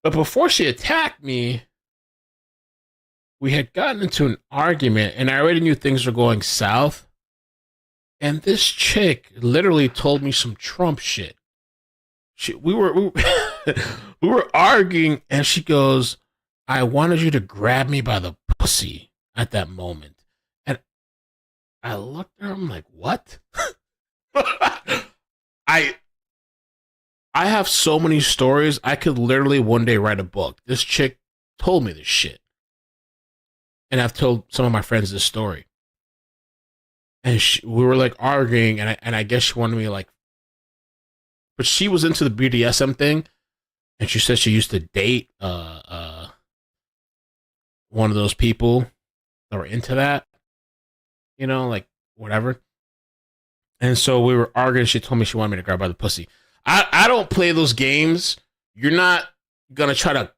But before she attacked me, we had gotten into an argument, and I already knew things were going south. And this chick literally told me some Trump shit. We were arguing, and she goes, "I wanted you to grab me by the pussy at that moment." And I looked at her, I'm like, what? I have so many stories. I could literally one day write a book. This chick told me this shit. And I've told some of my friends this story. And we were like arguing, and I guess she wanted me like, but she was into the BDSM thing, and she said she used to date one of those people that were into that, you know, like whatever. And so we were arguing. She told me she wanted me to grab her by the pussy. I don't play those games. You're not gonna try to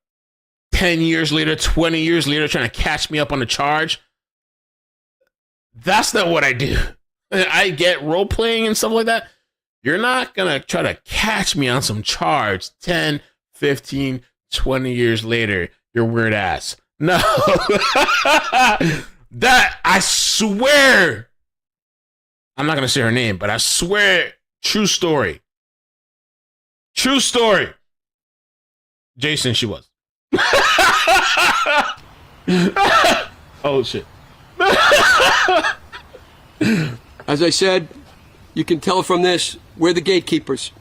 10 years later, 20 years later, trying to catch me up on the charge. That's not what I do. I get role playing and stuff like that. You're not going to try to catch me on some charge 10, 15, 20 years later, your weird ass. No. That, I swear, I'm not going to say her name, but I swear, true story. True story. Jason, she was. Oh, shit. As I said, you can tell from this, we're the gatekeepers.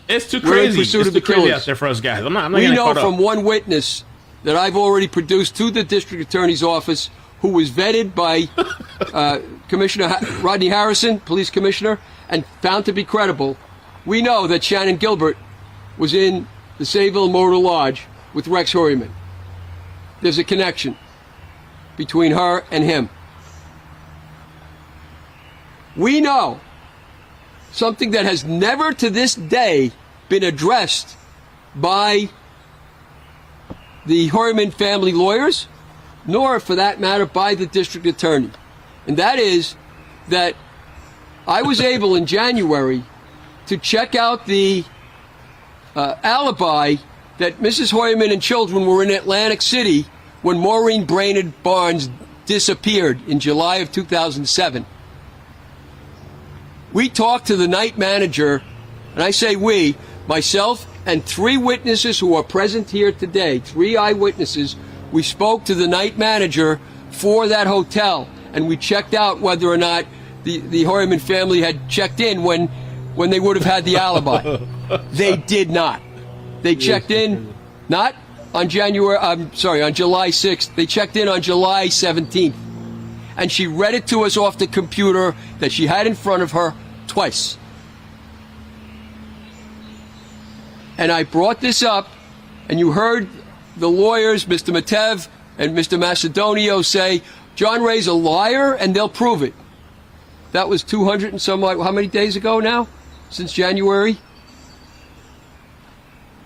It's too crazy. It's too crazy out there for us guys. I'm not we know from one witness that I've already produced to the district attorney's office, who was vetted by Commissioner Rodney Harrison, police commissioner, and found to be credible. We know that Shannon Gilbert was in the Sayville Motor Lodge with Rex Heuermann. There's a connection between her and him. We know something that has never to this day been addressed by the Heuermann family lawyers, nor for that matter by the district attorney. And that is that I was able in January to check out the alibi that Mrs. Heuermann and children were in Atlantic City when Maureen Brainerd Barnes disappeared in July of 2007. We talked to the night manager, and I say we, myself and 3 witnesses who are present here today, 3 eyewitnesses. We spoke to the night manager for that hotel, and we checked out whether or not the Heuermann family had checked in when they would have had the alibi. They did not. They checked in not on July 6th. They checked in on July 17th. And she read it to us off the computer that she had in front of her twice. And I brought this up, and you heard the lawyers, Mr. Matev and Mr. Macedonio, say, John Ray's a liar, and they'll prove it. That was 200 and some, how many days ago now? Since January?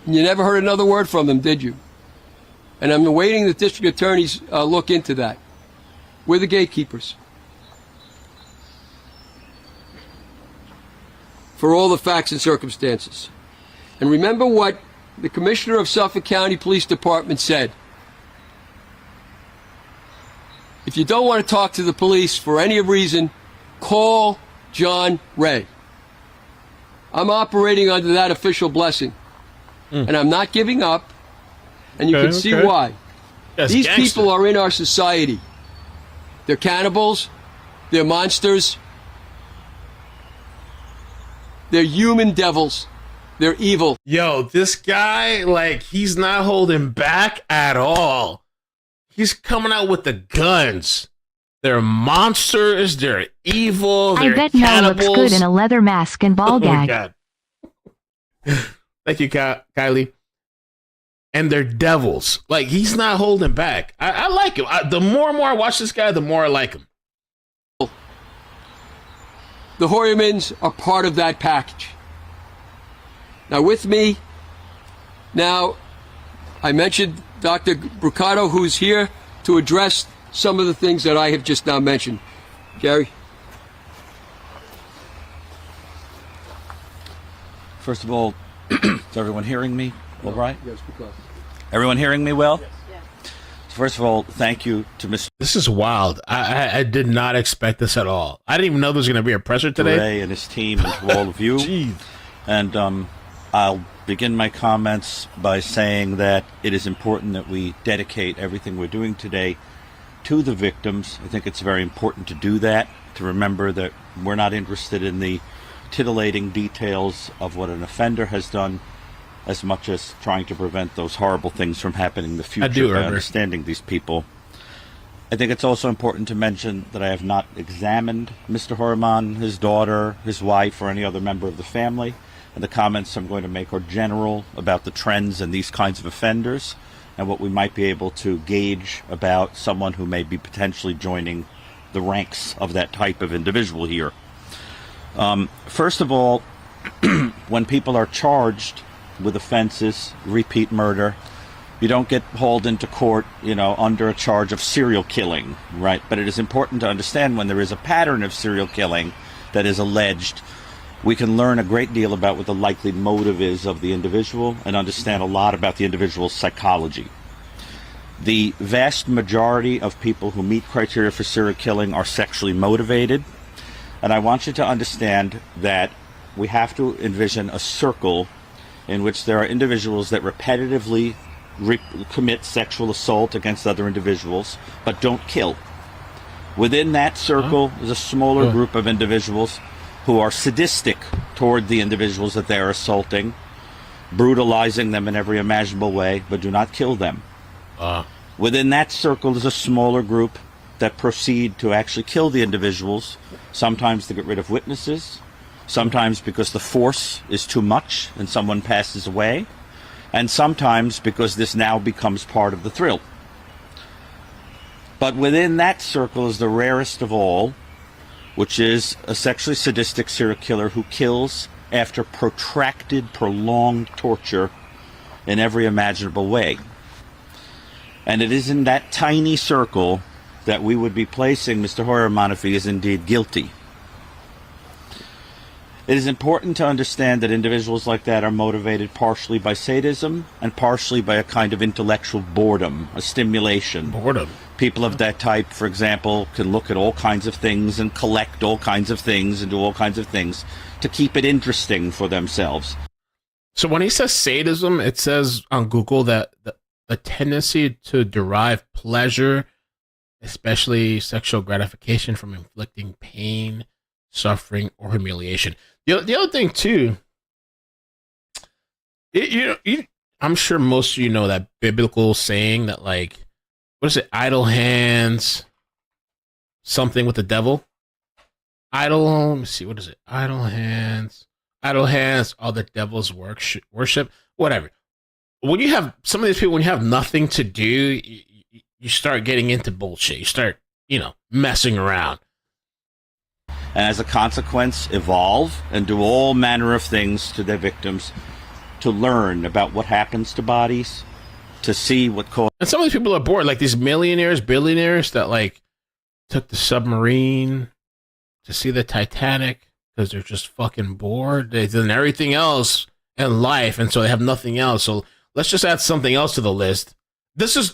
And you never heard another word from them, did you? And I'm awaiting the district attorney's look into that. We're the gatekeepers. For all the facts and circumstances. And remember what the commissioner of Suffolk County Police Department said. If you don't want to talk to the police for any reason, call John Ray. I'm operating under that official blessing. And I'm not giving up. And you can see why. That's These gangster. people are in our society. They're cannibals. They're monsters. They're human devils. They're evil. Yo, this guy, like, he's not holding back at all. He's coming out with the guns. They're monsters. They're evil. They're I bet cannibals. Mel looks good in a leather mask and ball Oh my gag. God. Thank you, Kylie. And they're devils. Like, he's not holding back. I like him. The more and more I watch this guy, the more I like him. The Heuermanns are part of that package. Now, with me, now, I mentioned Dr. Brucato, who's here to address some of the things that I have just now mentioned. Gary? First of all, is everyone hearing me all right? Yes, because. Everyone hearing me well? First of all, thank you to Mr. This is wild. I did not expect this at all. I didn't even know there was going to be a presser today. Ray and his team and to all of you. Jeez. And I'll begin my comments by saying that it is important that we dedicate everything we're doing today to the victims. I think it's very important to do that, to remember that we're not interested in the titillating details of what an offender has done, as much as trying to prevent those horrible things from happening in the future by understanding these people. I think it's also important to mention that I have not examined Mr. Heuermann, his daughter, his wife, or any other member of the family, and the comments I'm going to make are general about the trends in these kinds of offenders and what we might be able to gauge about someone who may be potentially joining the ranks of that type of individual here. First of all, when people are charged with offenses, repeat murder, you don't get hauled into court, under a charge of serial killing, right? But it is important to understand when there is a pattern of serial killing that is alleged, we can learn a great deal about what the likely motive is of the individual and understand a lot about the individual's psychology. The vast majority of people who meet criteria for serial killing are sexually motivated, and I want you to understand that we have to envision a circle in which there are individuals that repetitively commit sexual assault against other individuals, but don't kill. Within that circle is a smaller group of individuals who are sadistic toward the individuals that they are assaulting, brutalizing them in every imaginable way, but do not kill them. Within that circle is a smaller group that proceed to actually kill the individuals, sometimes to get rid of witnesses, sometimes because the force is too much and someone passes away, and sometimes because this now becomes part of the thrill. But within that circle is the rarest of all, which is a sexually sadistic serial killer who kills after protracted, prolonged torture in every imaginable way. And it is in that tiny circle that we would be placing Mr. Heuermann if he is indeed guilty. It is important to understand that individuals like that are motivated partially by sadism and partially by a kind of intellectual boredom, a stimulation. Boredom. People of that type, for example, can look at all kinds of things and collect all kinds of things and do all kinds of things to keep it interesting for themselves. So when he says sadism, it says on Google that the tendency to derive pleasure, especially sexual gratification, from inflicting pain, suffering, or humiliation. The other thing too, I'm sure most of you know that biblical saying that, like, what is it? Idle hands, something with the devil. Let me see, what is it? Idle hands, all the devil's worship, whatever. When you have some of these people, when you have nothing to do, you start getting into bullshit. You start, messing around. And as a consequence, evolve and do all manner of things to their victims to learn about what happens to bodies, to see what causes. And some of these people are bored, like these millionaires, billionaires that, like, took the submarine to see the Titanic because they're just fucking bored. They've done everything else in life, and so they have nothing else. So let's just add something else to the list. This is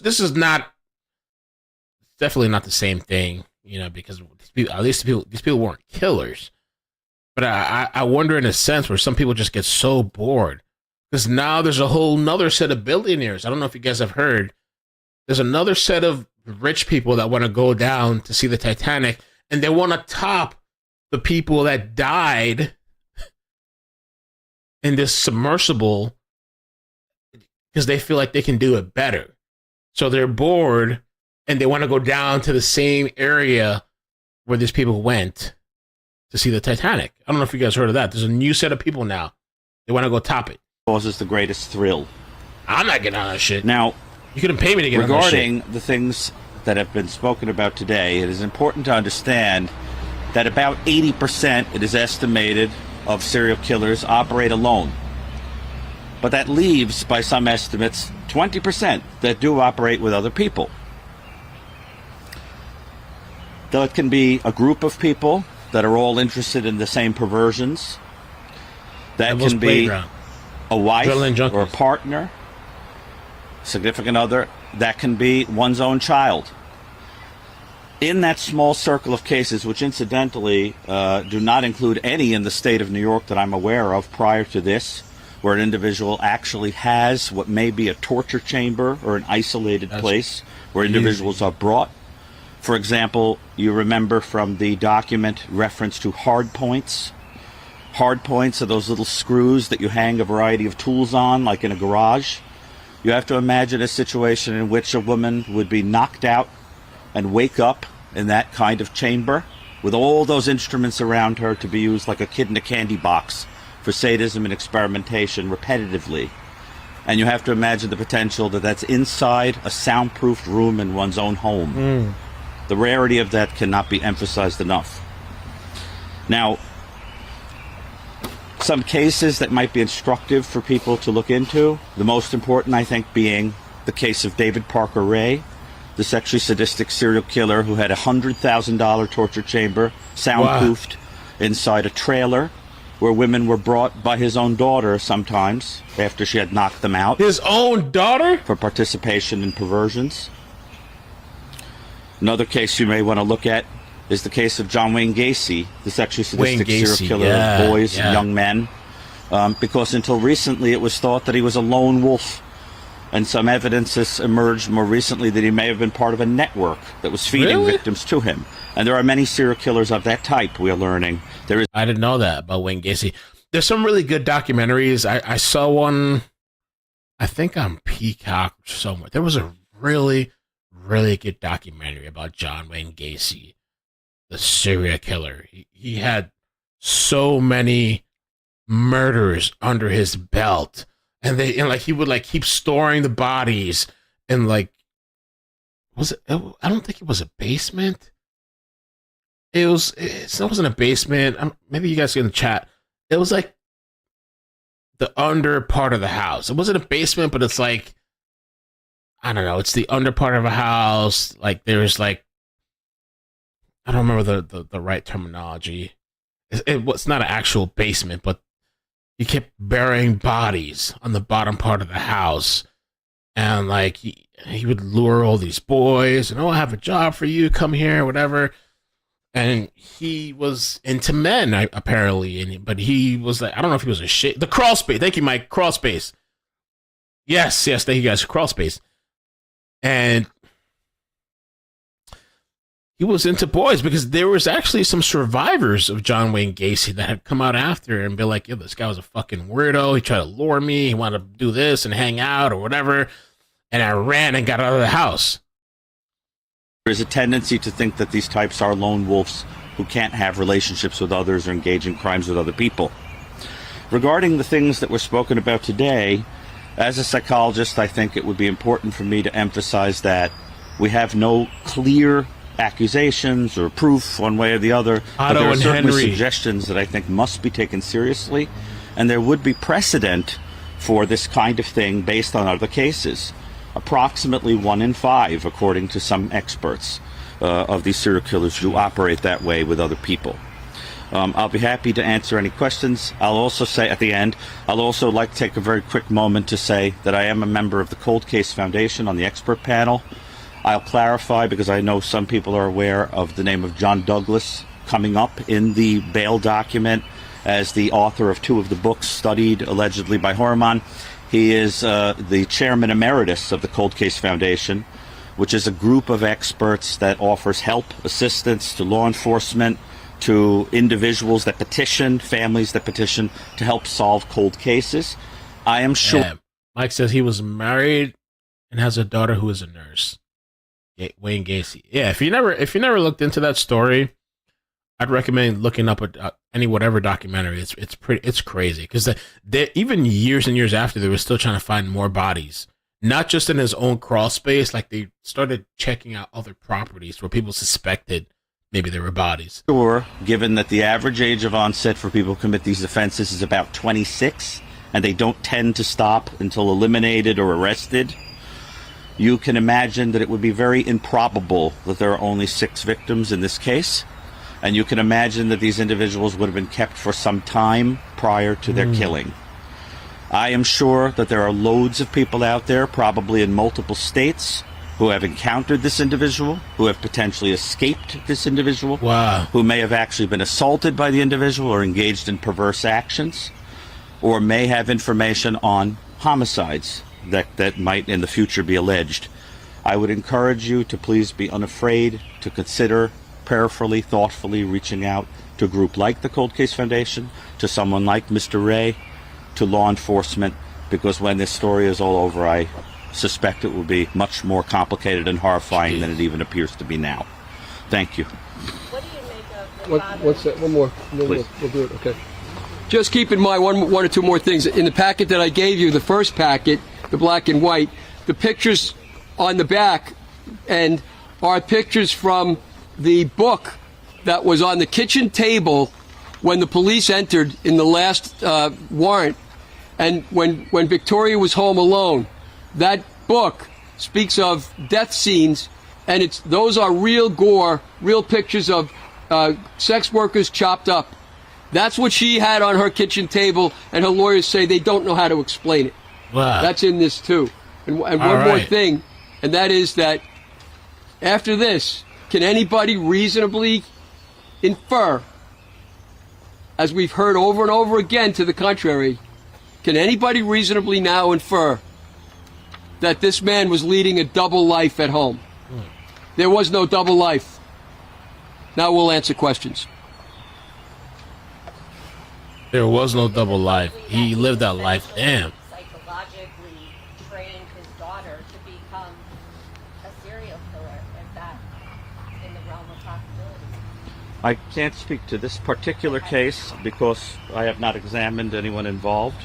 definitely not the same thing, because these people weren't killers. But I wonder, in a sense, where some people just get so bored, because now there's a whole nother set of billionaires. I don't know if you guys have heard there's another set of rich people that want to go down to see the Titanic, and they want to top the people that died in this submersible because they feel like they can do it better. So they're bored and they want to go down to the same area where these people went to see the Titanic. I don't know if you guys heard of that. There's a new set of people now. They want to go top it. Causes the greatest thrill. I'm not getting on that shit. Now, you couldn't pay me to get on that shit. Regarding the things that have been spoken about today, it is important to understand that about 80%, it is estimated, of serial killers operate alone. But that leaves, by some estimates, 20% that do operate with other people. Though it can be a group of people that are all interested in the same perversions. That can be a wife or a partner, significant other. That can be one's own child. In that small circle of cases, which incidentally do not include any in the state of New York that I'm aware of prior to this, where an individual actually has what may be a torture chamber or an isolated place where individuals are brought. For example, you remember from the document reference to hard points. Hard points are those little screws that you hang a variety of tools on, like in a garage. You have to imagine a situation in which a woman would be knocked out and wake up in that kind of chamber with all those instruments around her to be used like a kid in a candy box for sadism and experimentation repetitively. And you have to imagine the potential that that's inside a soundproofed room in one's own home. The rarity of that cannot be emphasized enough. Now, some cases that might be instructive for people to look into, the most important, I think, being the case of David Parker Ray, the sexually sadistic serial killer who had a $100,000 torture chamber soundproofed inside a trailer where women were brought by his own daughter sometimes after she had knocked them out. His own daughter? For participation in perversions. Another case you may want to look at is the case of John Wayne Gacy, the sexually sadistic serial killer of boys and young men. Because until recently it was thought that he was a lone wolf. And some evidence has emerged more recently that he may have been part of a network that was feeding victims to him. And there are many serial killers of that type, we are learning. I didn't know that about Wayne Gacy. There's some really good documentaries. I saw one, I think on Peacock somewhere. There was a really good documentary about John Wayne Gacy, the serial killer. He had so many murders under his belt, and he would like keep storing the bodies, and like, I don't think it was a basement. It wasn't a basement. Maybe you guys can chat. It was like the under part of the house. It wasn't a basement, but it's like, I don't know. It's the under part of a house. Like there's like, I don't remember the right terminology. It's not an actual basement, but you kept burying bodies on the bottom part of the house. And like he would lure all these boys and, oh, I have a job for you. Come here, whatever. And he was into men, apparently. But he was like, I don't know if he was the crawl space. Thank you, Mike. Crawl space. Yes. Thank you guys. Crawl space. And he was into boys because there was actually some survivors of John Wayne Gacy that had come out after and be like, yo, this guy was a fucking weirdo. He tried to lure me. He wanted to do this and hang out or whatever. And I ran and got out of the house. There's a tendency to think that these types are lone wolves who can't have relationships with others or engage in crimes with other people. Regarding the things that were spoken about today, as a psychologist, I think it would be important for me to emphasize that we have no clear accusations or proof one way or the other, but there are certainly suggestions that I think must be taken seriously, and there would be precedent for this kind of thing based on other cases. Approximately 1 in 5, according to some experts, of these serial killers do operate that way with other people. I'll be happy to answer any questions. I'll also say at the end, I'll also like to take a very quick moment to say that I am a member of the Cold Case Foundation on the expert panel. I'll clarify, because I know some people are aware of the name of John Douglas coming up in the bail document as the author of 2 of the books studied allegedly by Heuermann. He is the chairman emeritus of the Cold Case Foundation. which is a group of experts that offers help, assistance to law enforcement, to individuals that petition, families that petition to help solve cold cases. I am sure. Yeah. Mike says he was married and has a daughter who is a nurse. Wayne Gacy. Yeah, if you never looked into that story, I'd recommend looking up any whatever documentary. It's crazy because even years and years after, they were still trying to find more bodies, not just in his own crawl space. Like they started checking out other properties where people suspected maybe there were bodies. Sure, given that the average age of onset for people who commit these offenses is about 26, and they don't tend to stop until eliminated or arrested, you can imagine that it would be very improbable that there are only 6 victims in this case. And you can imagine that these individuals would have been kept for some time prior to their killing. I am sure that there are loads of people out there, probably in multiple states, who have encountered this individual, who have potentially escaped this individual, who may have actually been assaulted by the individual or engaged in perverse actions, or may have information on homicides that might in the future be alleged. I would encourage you to please be unafraid to consider prayerfully, thoughtfully reaching out to a group like the Cold Case Foundation, to someone like Mr. Ray, to law enforcement, because when this story is all over, I suspect it will be much more complicated and horrifying than it even appears to be now. Thank you. What do you make of the What's that? One more. Please. We'll do it. Okay. Just keep in mind one or two more things. In the packet that I gave you, the first packet, the black and white, the pictures on the back and are pictures from the book that was on the kitchen table when the police entered in the last warrant, and when Victoria was home alone. That book speaks of death scenes, and those are real gore, real pictures of sex workers chopped up. That's what she had on her kitchen table, and her lawyers say they don't know how to explain it. Wow. That's in this too. And one more thing, and that is that after this, can anybody reasonably infer, as we've heard over and over again to the contrary, can anybody reasonably now infer that this man was leading a double life at home? There was no double life. Now we'll answer questions. There was no double life. He lived that life. Damn. Psychologically trained his daughter to become a serial killer. Is that in the realm of possibility? I can't speak to this particular case because I have not examined anyone involved.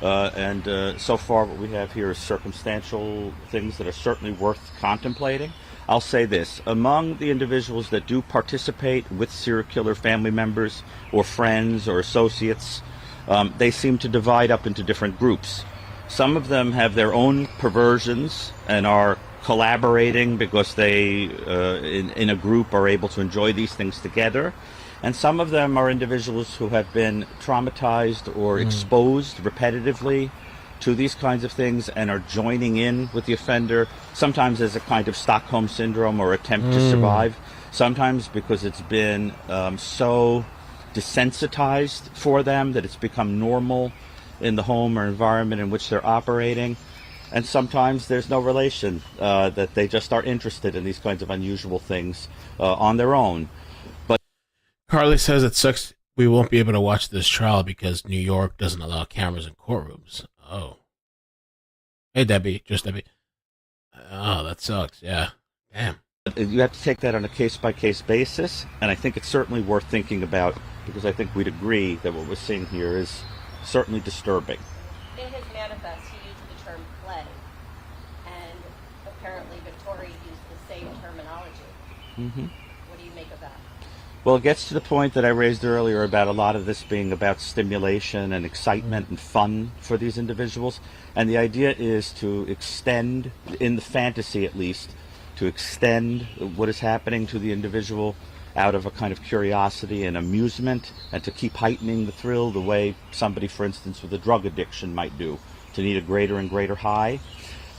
And so far what we have here is circumstantial things that are certainly worth contemplating. I'll say this, among the individuals that do participate with serial killer family members or friends or associates, they seem to divide up into different groups. Some of them have their own perversions and are collaborating because they, in a group, are able to enjoy these things together. And some of them are individuals who have been traumatized or exposed repetitively to these kinds of things and are joining in with the offender, sometimes as a kind of Stockholm syndrome or attempt to survive, sometimes because it's been so desensitized for them that it's become normal in the home or environment in which they're operating. And sometimes there's no relation, that they just are interested in these kinds of unusual things on their own. But Carly says it sucks we won't be able to watch this trial because New York doesn't allow cameras in courtrooms. Oh. Hey, Debbie. Just Debbie. Oh, that sucks. Yeah. Damn. You have to take that on a case-by-case basis, and I think it's certainly worth thinking about because I think we'd agree that what we're seeing here is certainly disturbing. In his manifest, he used the term play, and apparently Victoria used the same terminology. Mm-hmm. What do you make of that? Well, it gets to the point that I raised earlier about a lot of this being about stimulation and excitement and fun for these individuals. And the idea is to extend, in the fantasy at least, to extend what is happening to the individual out of a kind of curiosity and amusement, and to keep heightening the thrill the way somebody, for instance, with a drug addiction might do, to need a greater and greater high.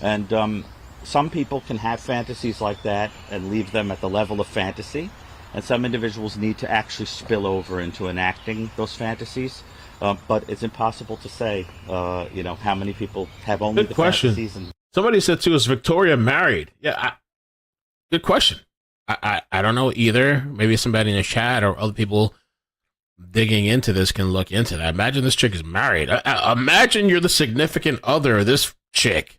And some people can have fantasies like that and leave them at the level of fantasy. And some individuals need to actually spill over into enacting those fantasies. But it's impossible to say, how many people have only Good the question. fantasies. And Somebody said, too, is Victoria married? Yeah, Good question. I don't know either. Maybe somebody in the chat or other people digging into this can look into that. Imagine this chick is married. Imagine you're the significant other of this chick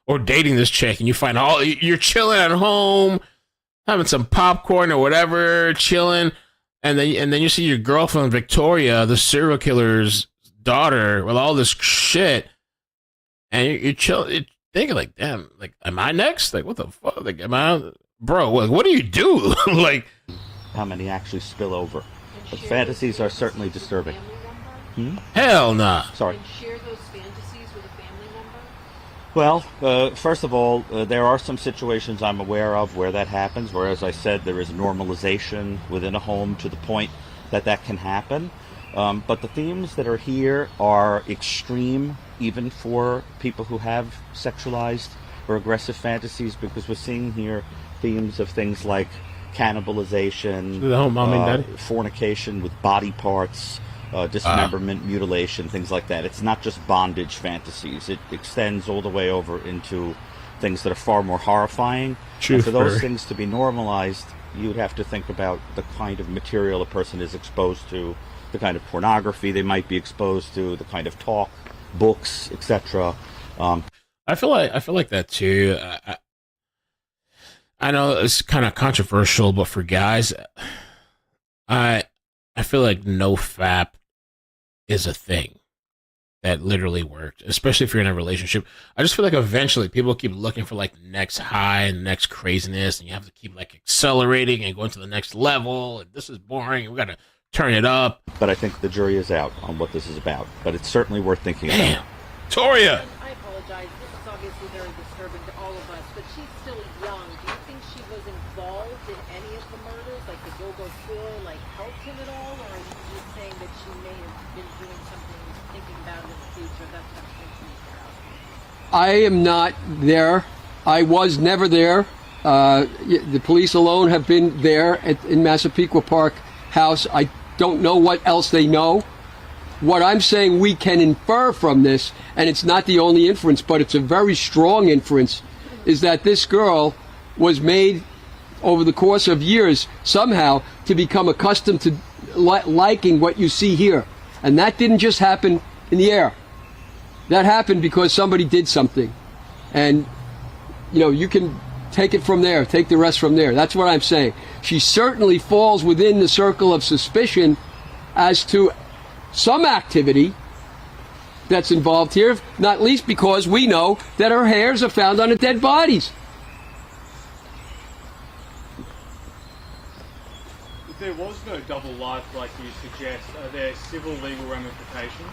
or dating this chick, and you find you're chilling at home, having some popcorn or whatever, chilling, and then you see your girlfriend Victoria, the serial killer's daughter, with all this shit, and you're chilling, thinking like, damn, like, am I next? Like, what the fuck? Like, am I, bro? Like, what do you do? Like, how many actually spill over? But fantasies are certainly disturbing. Hell nah. Sorry. And share those fantasies with a family member? Well, first of all, there are some situations I'm aware of where that happens, where, as I said, there is normalization within a home to the point that that can happen. But the themes that are here are extreme, even for people who have sexualized or aggressive fantasies, because we're seeing here themes of things like cannibalization, fornication with body parts, dismemberment, mutilation, things like that. It's not just bondage fantasies. It extends all the way over into things that are far more horrifying. And for those things to be normalized, you would have to think about the kind of material a person is exposed to, the kind of pornography they might be exposed to, the kind of talk, books, etc. I feel like that too. I know it's kind of controversial, but for guys, I feel like no fap is a thing that literally worked, especially if you're in a relationship. I just feel like eventually people keep looking for like the next high and next craziness, and you have to keep like accelerating and going to the next level. And this is boring. We got to turn it up. But I think the jury is out on what this is about. But it's certainly worth thinking about. Toria! I apologize. This is obviously very disturbing to all of us, but she's still young. Do you think she was involved in any of the murders? Like, the go-go tour, like, helped him at all? Or are you just saying that she may have been doing something, thinking about it in the future? That's what I'm thinking about. I am not there. I was never there. The police alone have been there in Massapequa Park House. I don't know what else they know. What I'm saying we can infer from this, and it's not the only inference, but it's a very strong inference, is that this girl was made over the course of years somehow to become accustomed to liking what you see here. And that didn't just happen in the air. That happened because somebody did something. And, you know, you can take it from there, take the rest from there. That's what I'm saying. She certainly falls within the circle of suspicion as to some activity that's involved here, not least because we know that her hairs are found on the dead bodies. If there was no double life like you suggest, are there civil legal ramifications?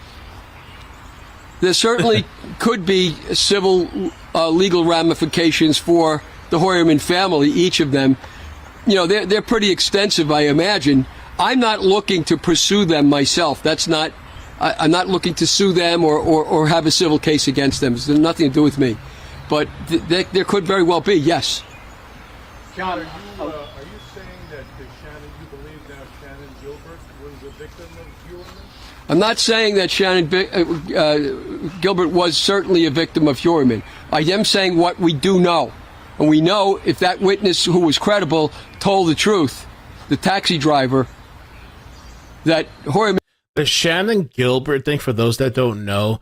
There certainly could be civil legal ramifications for the Heuermann family, each of them. You know, they're pretty extensive, I imagine. I'm not looking to pursue them myself. That's not. I'm not looking to sue them or have a civil case against them. It's nothing to do with me. But there could very well be, yes. John, are you saying that Shannon, you believe that Shannon Gilbert was a victim of Heuermann? I'm not saying that Shannon Gilbert was certainly a victim of Heuermann. I am saying what we do know. And we know if that witness who was credible told the truth, the taxi driver, that Heuermann. The Shannon Gilbert thing, for those that don't know,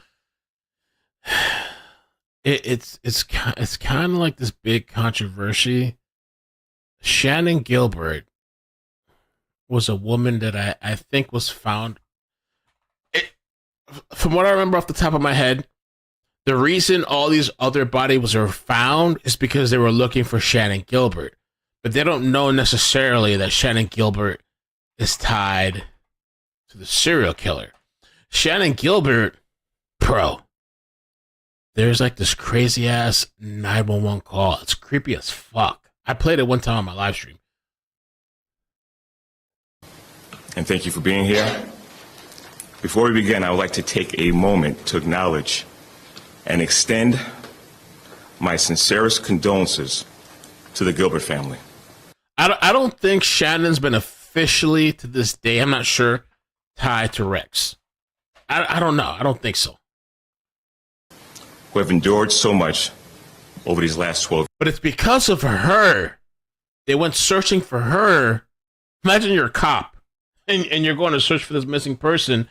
it's kind of like this big controversy. Shannon Gilbert was a woman that I think was found. From what I remember off the top of my head, the reason all these other bodies were found is because they were looking for Shannon Gilbert. But they don't know necessarily that Shannon Gilbert is tied to the serial killer. Shannon Gilbert, bro, there's like this crazy ass 911 call. It's creepy as fuck. I played it one time on my live stream. And thank you for being here. Before we begin, I would like to take a moment to acknowledge and extend my sincerest condolences to the Gilbert family. I don't think Shannon's been officially, to this day, I'm not sure, tied to Rex. I don't know. I don't think so. Who have endured so much over these last 12 years. But it's because of her They went searching for her. Imagine you're a cop and you're going to search for this missing person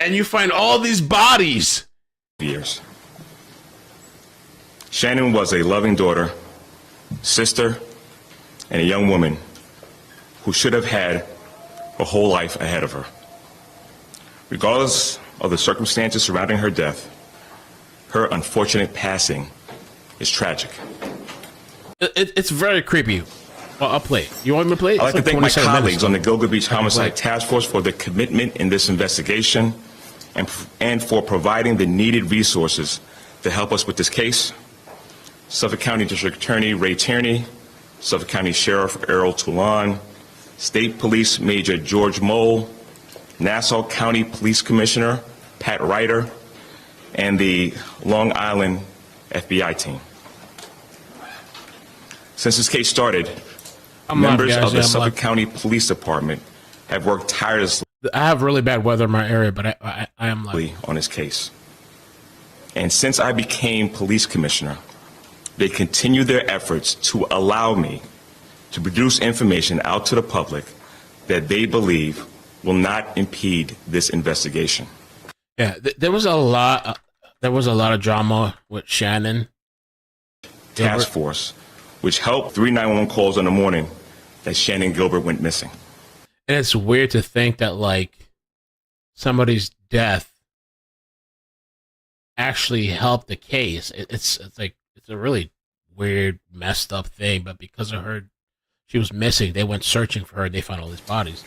and you find all these bodies. Years. Shannon was a loving daughter, sister, and a young woman who should have had her whole life ahead of her. Regardless of the circumstances surrounding her death, her unfortunate passing is tragic. It's very creepy. Well, I'll play. You want me to play? I'd like to thank my colleagues on the Gilgo Beach Homicide Task Force for their commitment in this investigation and for providing the needed resources to help us with this case. Suffolk County District Attorney Ray Tierney, Suffolk County Sheriff Errol Toulon, State Police Major George Mole, Nassau County Police Commissioner Pat Ryder, and the Long Island FBI team. Since this case started, members of the Suffolk County Police Department have worked tirelessly. I have really bad weather in my area, but I am like on this case. And since I became police commissioner, they continue their efforts to allow me to produce information out to the public that they believe will not impede this investigation. Yeah, there was a lot. There was a lot of drama with Shannon Task Force, which helped 3 911 calls in the morning that Shannon Gilbert went missing. And it's weird to think that like somebody's death actually helped the case. It's like it's a really weird, messed up thing. But because of her, she was missing. They went searching for her. And they found all these bodies.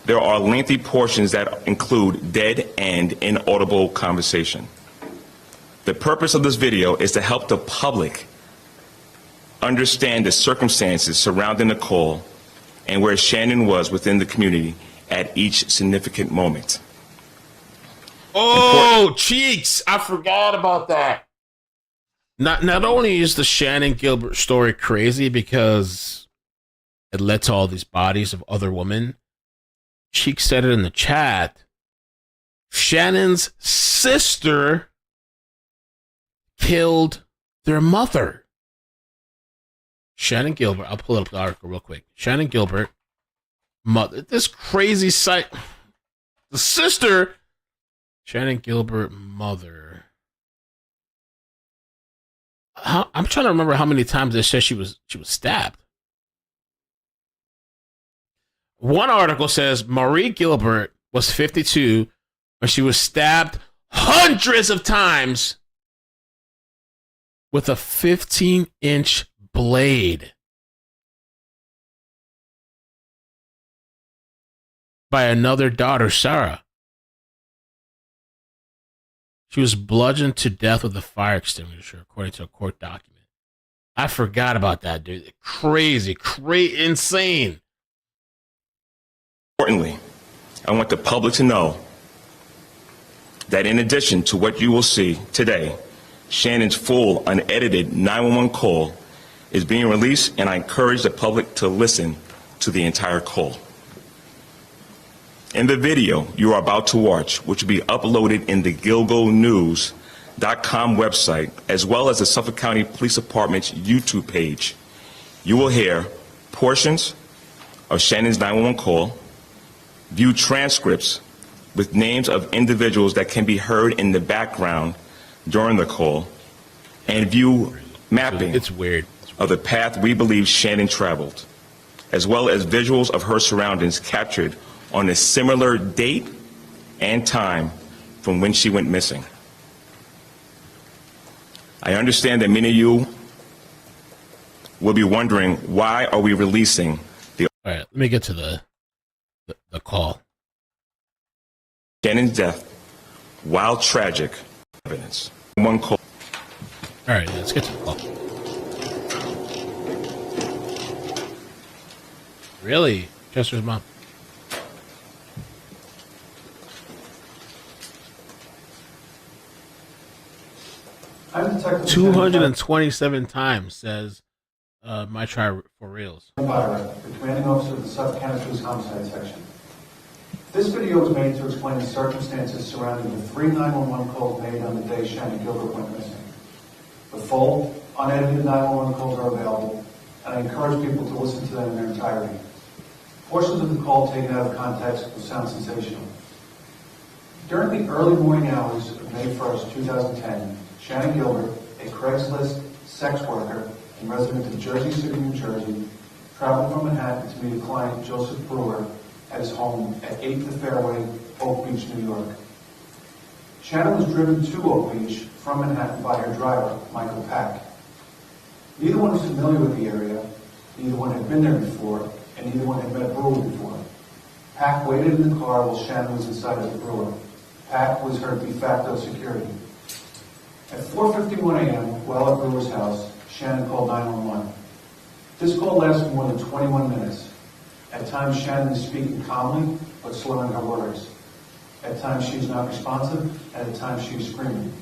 There are lengthy portions that include dead and inaudible conversation. The purpose of this video is to help the public understand the circumstances surrounding the call and where Shannon was within the community at each significant moment. Oh, cheeks! I forgot about that. Not only is the Shannon Gilbert story crazy because it led to all these bodies of other women, Cheek said it in the chat. Shannon's sister killed their mother. Shannon Gilbert, I'll pull up the article real quick. Shannon Gilbert, mother, this crazy site. The sister, Shannon Gilbert, mother. I'm trying to remember how many times they said she was stabbed. One article says Marie Gilbert was 52 when she was stabbed hundreds of times with a 15-inch blade by another daughter, Sarah. She was bludgeoned to death with a fire extinguisher, according to a court document. I forgot about that, dude. Crazy, insane. Importantly, I want the public to know that in addition to what you will see today, Shannon's full, unedited 911 call is being released, and I encourage the public to listen to the entire call. In the video you are about to watch, which will be uploaded in the GilgoNews.com website, as well as the Suffolk County Police Department's YouTube page, you will hear portions of Shannon's 911 call, view transcripts with names of individuals that can be heard in the background during the call, and view mapping it's weird. Of the path we believe Shannon traveled, as well as visuals of her surroundings captured on a similar date and time from when she went missing. I understand that many of you will be wondering, why are we releasing the... All right, let me get to the call. Shannon's death, while tragic, evidence. One call. All right, let's get to the call. Really? Chester's mom. I'm Detective 227 times, says my try for reals. Byron, the commanding officer of the Suffolk County Police Homicide Section. This video was made to explain the circumstances surrounding the 3 911 calls made on the day Shannon Gilbert went missing. The full, unedited 911 calls are available and I encourage people to listen to them in their entirety. Portions of the call taken out of context will sound sensational. During the early morning hours of May 1st, 2010, Shannon Gilbert, a Craigslist sex worker and resident of Jersey City, New Jersey, traveled from Manhattan to meet a client, Joseph Brewer, at his home at 8th The Fairway, Oak Beach, New York. Shannon was driven to Oak Beach from Manhattan by her driver, Michael Pack. Neither one was familiar with the area, neither one had been there before, and neither one had met Brewer before. Pack waited in the car while Shannon was inside of the Brewer. Pack was her de facto security. At 4:51 a.m., while at Brewer's house, Shannon called 911. This call lasted more than 21 minutes. At times, Shannon is speaking calmly, but slurring her words. At times, she is not responsive, and at times, she is screaming.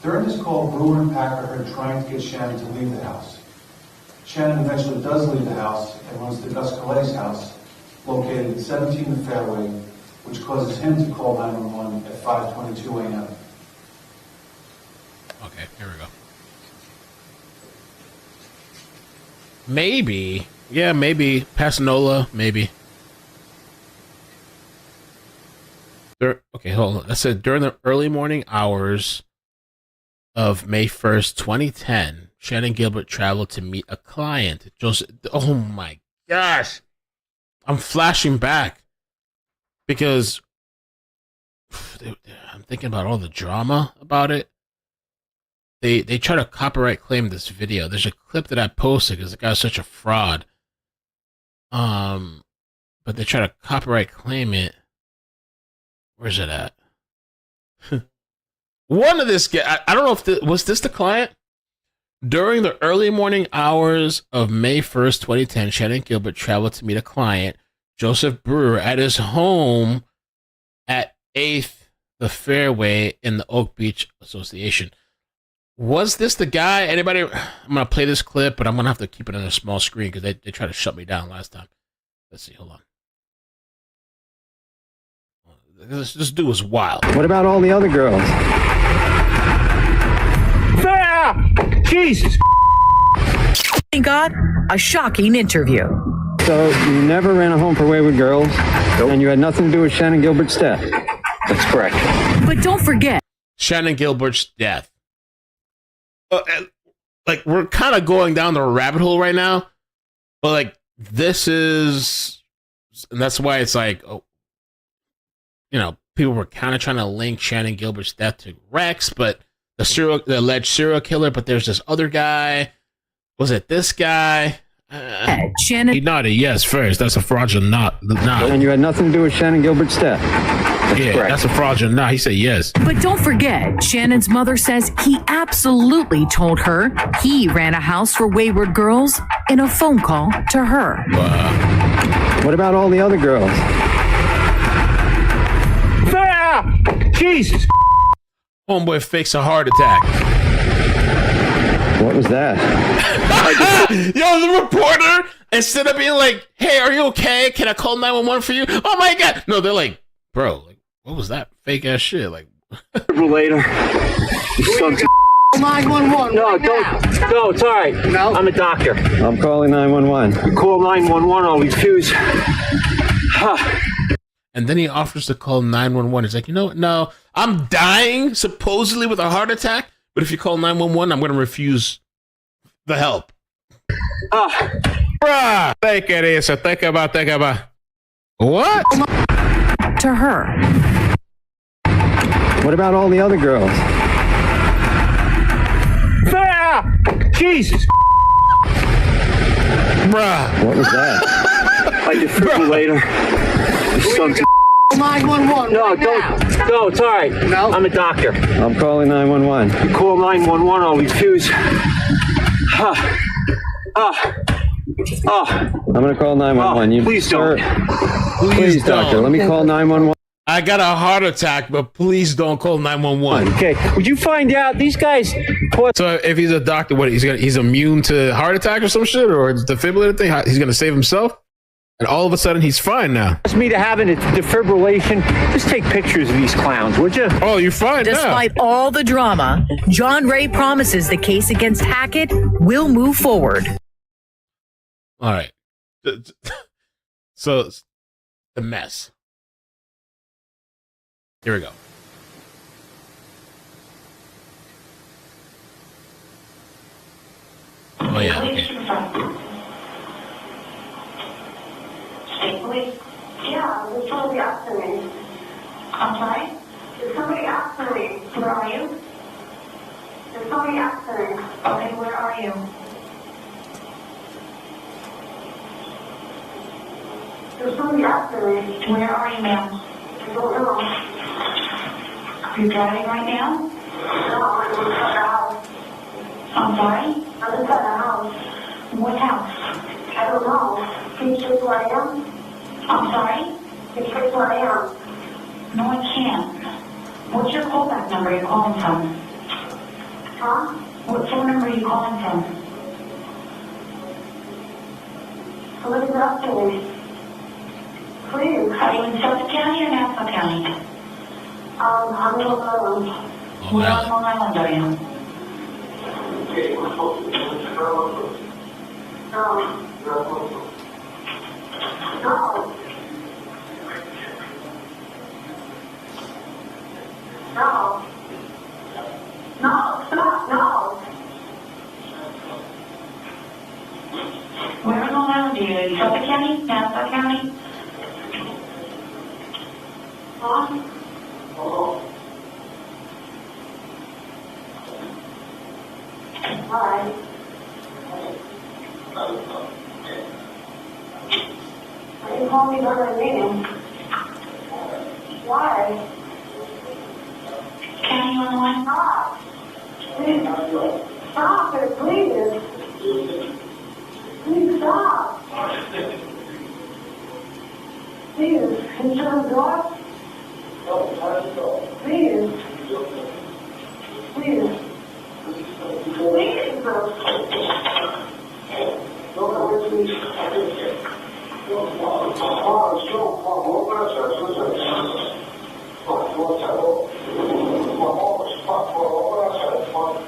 During this call, Brewer and Pack are heard trying to get Shannon to leave the house. Shannon eventually does leave the house and runs to Gus Calay's house, located at 17 The Fairway, which causes him to call 911 at 5:22 a.m. Okay, here we go. Maybe. Yeah, maybe. Pasanola, maybe. Okay, hold on. That said, during the early morning hours of May 1st, 2010, Shannon Gilbert traveled to meet a client. Joseph. Oh my gosh. I'm flashing back because I'm thinking about all the drama about it. They try to copyright claim this video. There's a clip that I posted because the guy's such a fraud. But they try to copyright claim it. Where's it at? One of this guy, I don't know if was this the client? During the early morning hours of May 1st, 2010, Shannon Gilbert traveled to meet a client, Joseph Brewer, at his home at 8th The Fairway in the Oak Beach Association. Was this the guy? Anybody? I'm going to play this clip, but I'm going to have to keep it on a small screen because they tried to shut me down last time. Let's see. Hold on. This dude was wild. What about all the other girls? Jesus! Thank God, a shocking interview. So you never ran a home for wayward girls, and you had nothing to do with Shannon Gilbert's death. That's correct. But don't forget Shannon Gilbert's death. Like, we're kind of going down the rabbit hole right now, but like, this is, and that's why it's like, oh, you know, people were kind of trying to link Shannon Gilbert's death to Rex, but the alleged serial killer, but there's this other guy. Was it this guy? Shannon. He nodded yes first. That's a fraudulent nod. And you had nothing to do with Shannon Gilbert's death. That's a fraudulent nod. He said yes. But don't forget, Shannon's mother says he absolutely told her he ran a house for wayward girls in a phone call to her. What about all the other girls? Jesus! Homeboy fakes a heart attack. What was that? Yo, the reporter, instead of being like, hey, are you okay? Can I call 911 for you? Oh my God. No, they're like, bro, like, what was that fake ass shit? Like, Later. 911. No, don't. No, it's all right. No? I'm a doctor. I'm calling 911. Call 911. I'll refuse. and then he offers to call 911. He's like, you know what? No, I'm dying supposedly with a heart attack, but if you call 911, I'm going to refuse the help. Bruh, take it easy. Think about. What? To her. What about all the other girls? Jesus! Bruh. What was that? My defibrillator. 911. No, right don't. now. No, it's all right. No? I'm a doctor. I'm calling 911. You call 911, I'll refuse. I'm going to call 911. Please don't. Please, doctor. Let me call 911. I got a heart attack, but please don't call 911. Okay. Would you find out these guys? So if he's a doctor, what he's immune to heart attack or some shit, or the defibrillator thing? He's gonna save himself, and all of a sudden he's fine now. Ask me to have a defibrillation. Just take pictures of these clowns, would you? Oh, you're fine now. Despite all the drama, John Ray promises the case against Hackett will move forward. All right. So the mess. Here we go. Oh yeah. Okay. State police? Yeah, there's somebody after me. I'm sorry? There's somebody after me. Where are you? There's somebody after me. Okay, where are you? There's somebody after me. Where are you, ma'am? I don't know. Are you driving right now? No, I'm inside the house. I'm sorry? I'm inside the house. What house? I don't know. Can you check where I am? I'm sorry? Can you check where I am? No, I can't. What's your callback number you're calling from? Huh? What phone number are you calling from? Somebody's after me. Please. Are you in Suffolk County or Nassau County? I'm in Long Island. Where on Long Island are you? No. No. No. No, stop, no. Where in Long Island are you? In Suffolk County? Nassau County? Huh? Hi. You called me by my name. Why? Can you on the line? Stop. Please. Stop it, please. Please stop. Please. Can you shut the door? Please. Please. Please.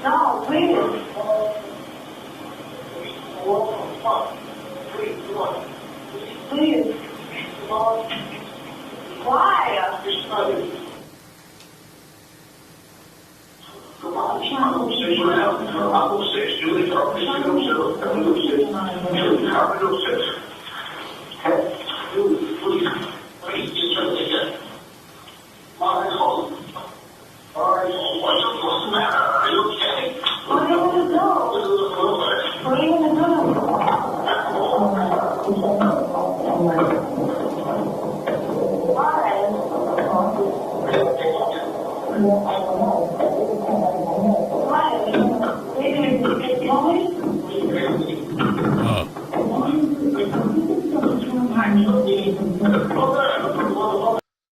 No, please. Please. Why?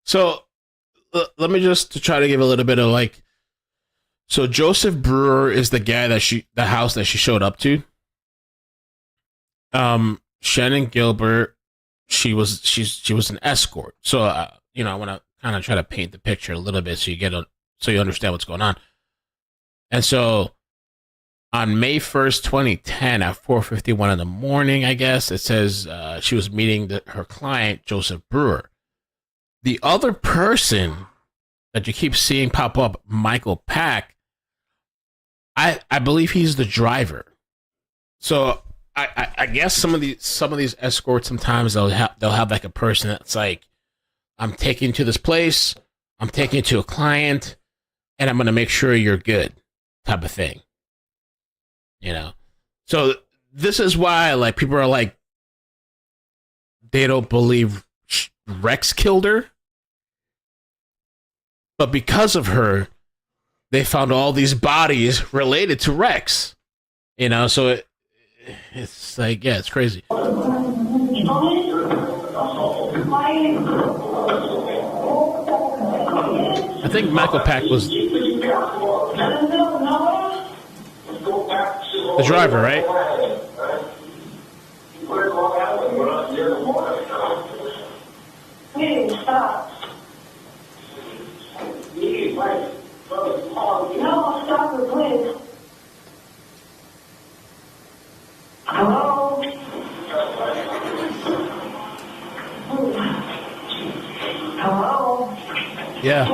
So let me just try to give a little bit of like. So Joseph Brewer is the guy that the house that she showed up to. Shannon Gilbert, she was an escort. So I want to kind of try to paint the picture a little bit so you understand what's going on. And so on May 1st, 2010 at 4:51 in the morning, I guess, it says she was meeting her client, Joseph Brewer. The other person that you keep seeing pop up, Michael Pack, I believe he's the driver. So I guess some of these escorts, sometimes they'll have like a person that's like, I'm taking you to this place, I'm taking you to a client, and I'm going to make sure you're good, type of thing. So this is why like people are like, they don't believe Rex killed her, but because of her, they found all these bodies related to Rex. So it's like, yeah, it's crazy. I think Michael Pack was the driver, right? Please stop. No, stop it, please. Hello? Yeah.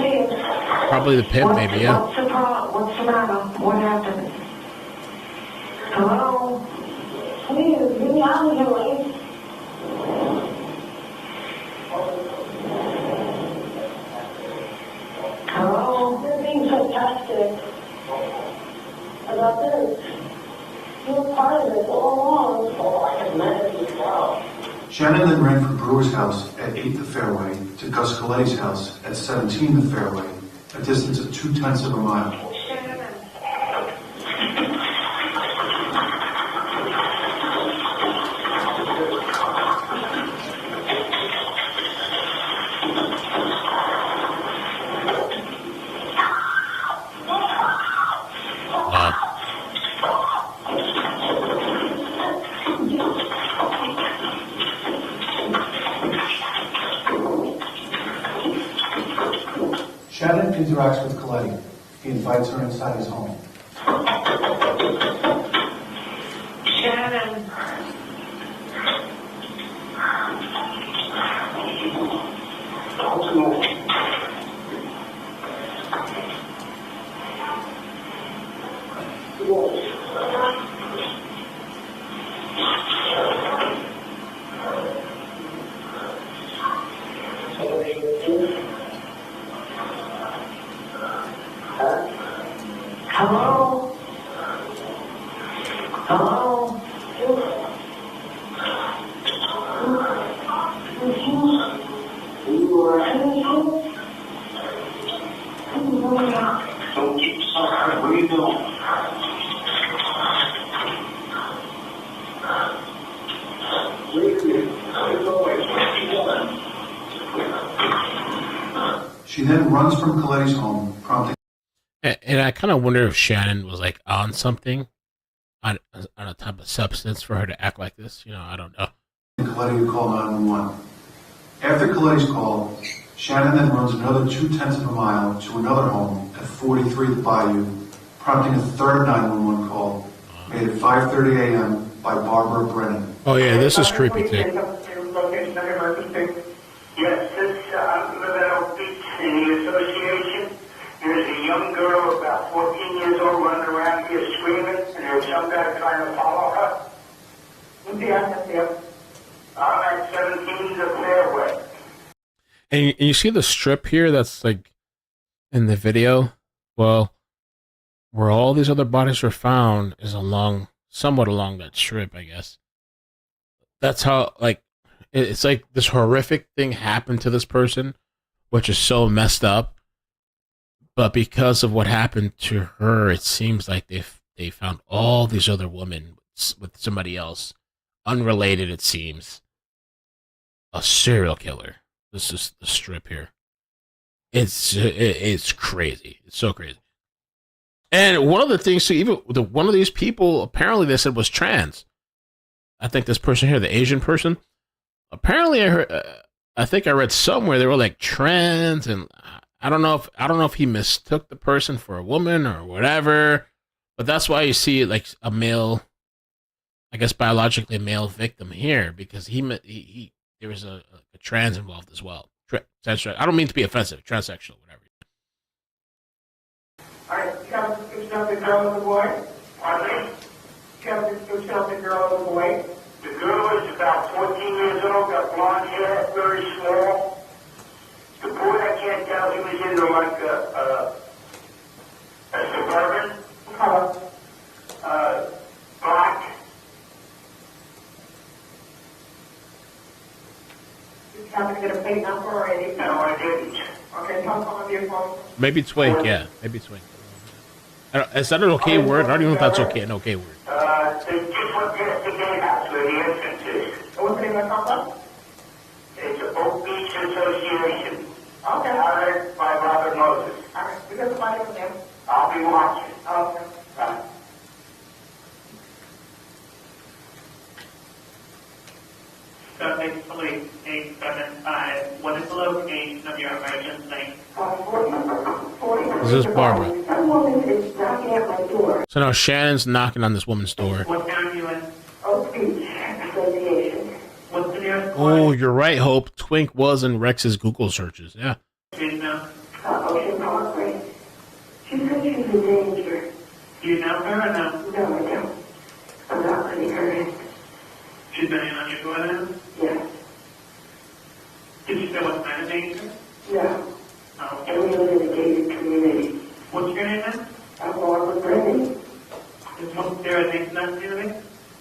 Probably the pimp, maybe, yeah. What's the problem? What's the matter? What happened? Hello? Please, get me out of here, please. Hello? You're being sarcastic about this. You're part of it all along. Oh, I can manage it well. Shannon then ran from Brewer's house at 8 the fairway to Gus Coletti's house at 17 the fairway, a distance of 0.2 of a mile. Shannon interacts with Coletti. He invites her inside his home. Shannon. Hello? Hello? Don't keep suffering. What are you doing? She then runs from Coletti's home, prompting. And I kind of wonder if Shannon was like on something, on a type of substance for her to act like this. You know, I don't know. Coletti to call 911. After Coletti's call, Shannon then runs another 0.2 of a mile to another home at 43 the Bayou, prompting a third 911 call made at 5:30 a.m. by Barbara Brennan. Oh yeah, this is creepy too. Yes, this I'm living at Oak Beach in the association. There's a young girl about 14 years old running around here screaming, and there's some guy trying to follow her. I'm at 17 the fairway. And you see the strip here that's like in the video? Well, where all these other bodies were found is somewhat along that strip, I guess. That's how, like, it's like this horrific thing happened to this person, which is so messed up. But because of what happened to her, it seems like they found all these other women with somebody else, unrelated. It seems a serial killer. This is the strip here. It's crazy. It's so crazy. And one of the things, even one of these people, apparently they said was trans. I think this person here, the Asian person. Apparently, I think I read somewhere they were like trans, and I don't know if he mistook the person for a woman or whatever. But that's why you see like a male, I guess biologically a male victim here, because he there was a trans involved as well. I don't mean to be offensive, transsexual, whatever. All right, you got to discuss the girl and the boy? Pardon me? You got to discuss the girl and the boy? The girl is about 14 years old, got blonde hair, very small. The boy, I can't tell, he was into like a Suburban. Black. You happen to get a plate number or anything? No, I didn't. Okay, tell someone on your phone. Maybe twink, yeah. Maybe twink. Is that an okay word? I don't even know if that's okay. An okay word. They just went past the gatehouse where the entrance is. What's the name of the company? It's Oak Beach Association. Okay. Hired by Robert Moses. All right. We got somebody from there. I'll be watching. Okay. Bye. Subject police 875. What is the location of your emergency? This is Barbara. So now Shannon's knocking on this woman's door. What town are you in? Oak Beach Association. What's the nearest Oh, you're right, Hope. Twink was in Rex's Google searches. Yeah. street now? Ocean Parkway. She said she's in danger. Do you know her or no? No, I don't. I'm not letting her in. She's been in on your door then? Yes. Did you say what kind of danger? No. Oh. And we live in a gated community. What's your name then? I'm Barbara Brady. Is there a name to that community?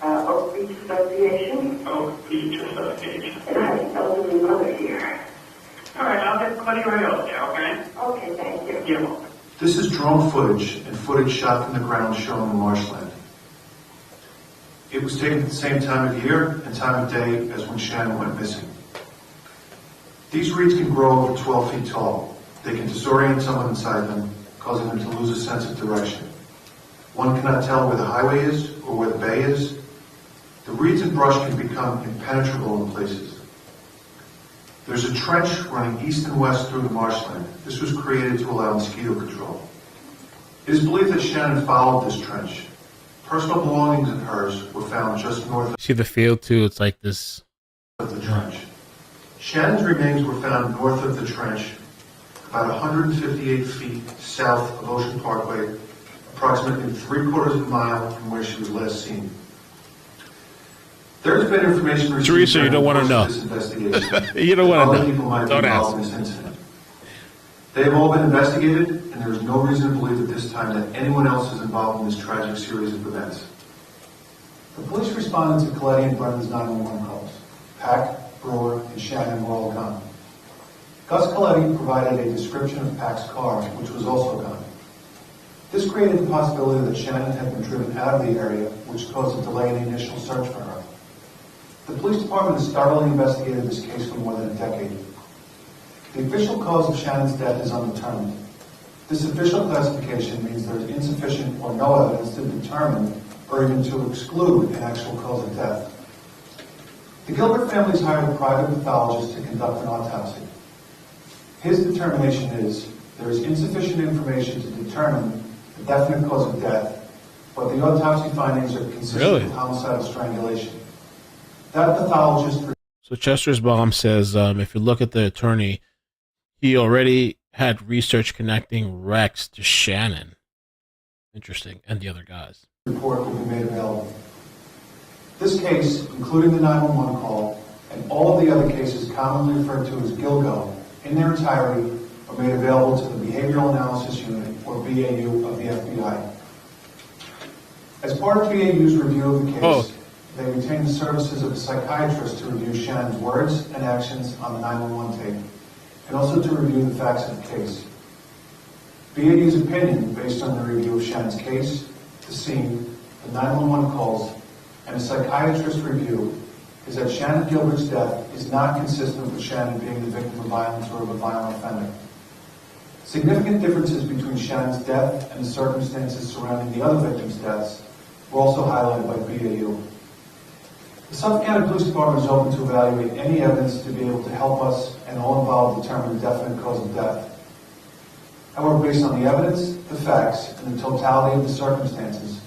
Oak Beach Association. Oak Beach Association. And I have an elderly mother here. All right, I'll get Claudia right over there, okay? Okay, thank you. You're welcome. This is drone footage and footage shot from the ground shown in marshland. It was taken at the same time of year and time of day as when Shannon went missing. These reeds can grow over 12 feet tall. They can disorient someone inside them, causing them to lose a sense of direction. One cannot tell where the highway is or where the bay is. The reeds and brush can become impenetrable in places. There's a trench running east and west through the marshland. This was created to allow mosquito control. It is believed that Shannon followed this trench. Personal belongings of hers were found just north See the field too? It's like this. of the trench. Shannon's remains were found north of the trench, about 158 feet south of Ocean Parkway, approximately 3/4 of a mile from where she was last seen. There's been information received Teresa, you don't want to know. this investigation. You don't want to know. People might Don't be ask. involved in this incident. They have all been investigated, and there is no reason to believe at this time that anyone else is involved in this tragic series of events. The police responded to Coletti and Brendan's 911 calls. Pack, Brewer, and Shannon were all gone. Gus Coletti provided a description of Pack's car, which was also gone. This created the possibility that Shannon had been driven out of the area, which caused a delay in the initial search for her. The police department has thoroughly investigated this case for more than a decade. The official cause of Shannon's death is undetermined. This official classification means there is insufficient or no evidence to determine or even to exclude an actual cause of death. The Gilbert family has hired a private pathologist to conduct an autopsy. His determination is there is insufficient information to determine the definite cause of death, but the autopsy findings are consistent with homicidal strangulation. That pathologist... So Chester's mom says if you look at the attorney, he already had research connecting Rex to Shannon. Interesting. And the other guys. Report will be made available. This case, including the 911 call, and all of the other cases commonly referred to as Gilgo, in their entirety, are made available to the Behavioral Analysis Unit, or BAU, of the FBI. As part of BAU's review of the case, they retain the services of a psychiatrist to review Shannon's words and actions on the 911 tape, and also to review the facts of the case. BAU's opinion, based on the review of Shannon's case, the scene, the 911 calls, and a psychiatrist review, is that Shannon Gilbert's death is not consistent with Shannon being the victim of violence or of a violent offender. Significant differences between Shannon's death and the circumstances surrounding the other victims' deaths were also highlighted by BAU. The Suffolk County Police Department is open to evaluate any evidence to be able to help us and all involved determine the definite cause of death. However, based on the evidence, the facts, and the totality of the circumstances,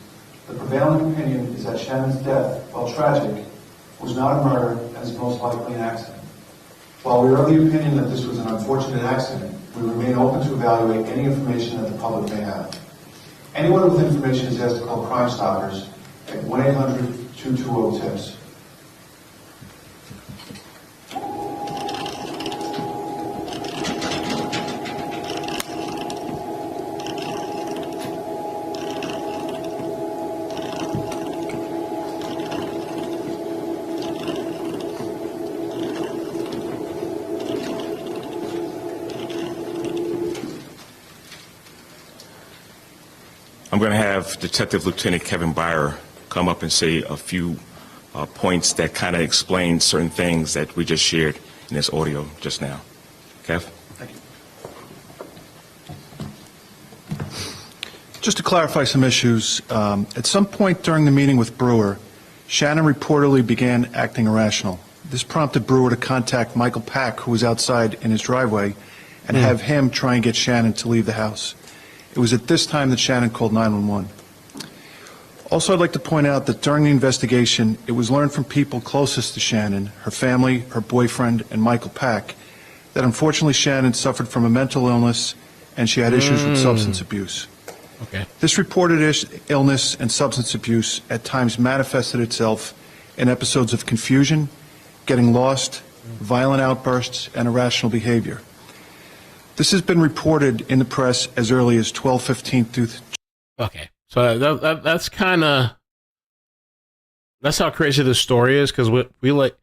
the prevailing opinion is that Shannon's death, while tragic, was not a murder and is most likely an accident. While we are of the opinion that this was an unfortunate accident, we remain open to evaluate any information that the public may have. Anyone with information is asked to call Crime Stoppers at 1-800-220-TIPS. I'm going to have Detective Lieutenant Kevin Byer come up and say a few points that kind of explain certain things that we just shared in this audio just now. Kev? Thank you. Just to clarify some issues, at some point during the meeting with Brewer, Shannon reportedly began acting irrational. This prompted Brewer to contact Michael Pack, who was outside in his driveway, and have him try and get Shannon to leave the house. It was at this time that Shannon called 911. Also, I'd like to point out that during the investigation, it was learned from people closest to Shannon, her family, her boyfriend, and Michael Pack, that unfortunately Shannon suffered from a mental illness and she had issues with substance abuse. Okay. This reported illness and substance abuse at times manifested itself in episodes of confusion, getting lost, violent outbursts, and irrational behavior. This has been reported in the press as early as 12/15 through. Okay, so that's kind of, that's how crazy this story is, because we like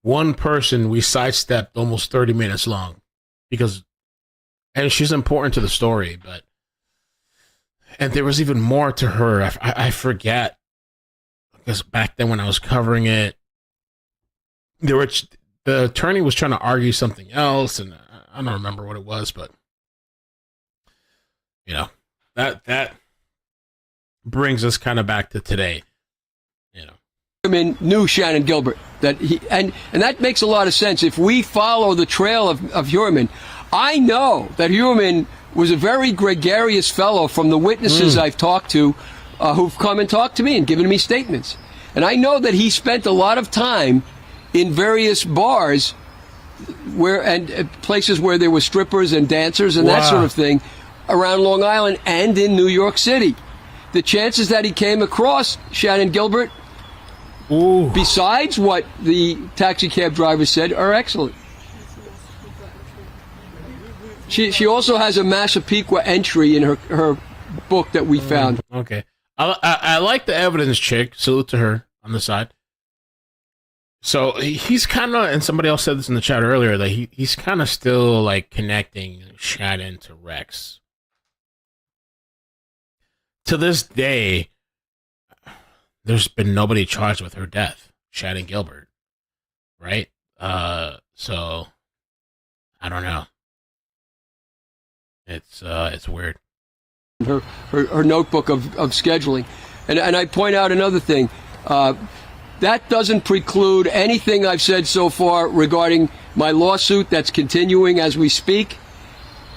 one person we sidestepped almost 30 minutes long, because, and she's important to the story, but, and there was even more to her. I forget, because back then when I was covering it, the attorney was trying to argue something else, and I don't remember what it was, but you know, that brings us kind of back to today. You know, Heuermann knew Shannon Gilbert, that he and that makes a lot of sense. If we follow the trail of Heuermann, I know that Heuermann was a very gregarious fellow from the witnesses I've talked to, who've come and talked to me and given me statements, and I know that he spent a lot of time in various bars where and places where there were strippers and dancers and that sort of thing around Long Island and in New York City. The chances that he came across Shannon Gilbert, besides what the taxi cab driver said, are excellent. She also has a Massapequa entry in her book that we found. Okay. I like the evidence chick. Salute to her on the side. So he's kind of, and somebody else said this in the chat earlier, that he's kind of still like connecting Shannon to Rex. To this day, there's been nobody charged with her death, Shannon Gilbert, right? So I don't know. It's weird. Her notebook of scheduling, and I point out another thing. That doesn't preclude anything I've said so far regarding my lawsuit that's continuing as we speak.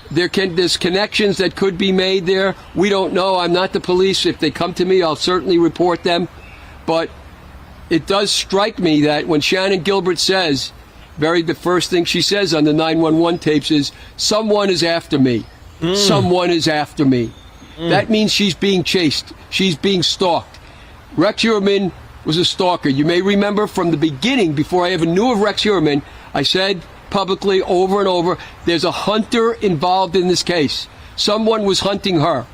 There's connections that could be made there. We don't know. I'm not the police. If they come to me, I'll certainly report them. But it does strike me that when Shannon Gilbert says, the first thing she says on the 911 tapes is, someone is after me. Someone is after me. That means she's being chased. She's being stalked. Rex Heuermann was a stalker. You may remember from the beginning, before I ever knew of Rex Heuermann, I said publicly over and over, there's a hunter involved in this case. Someone was hunting her.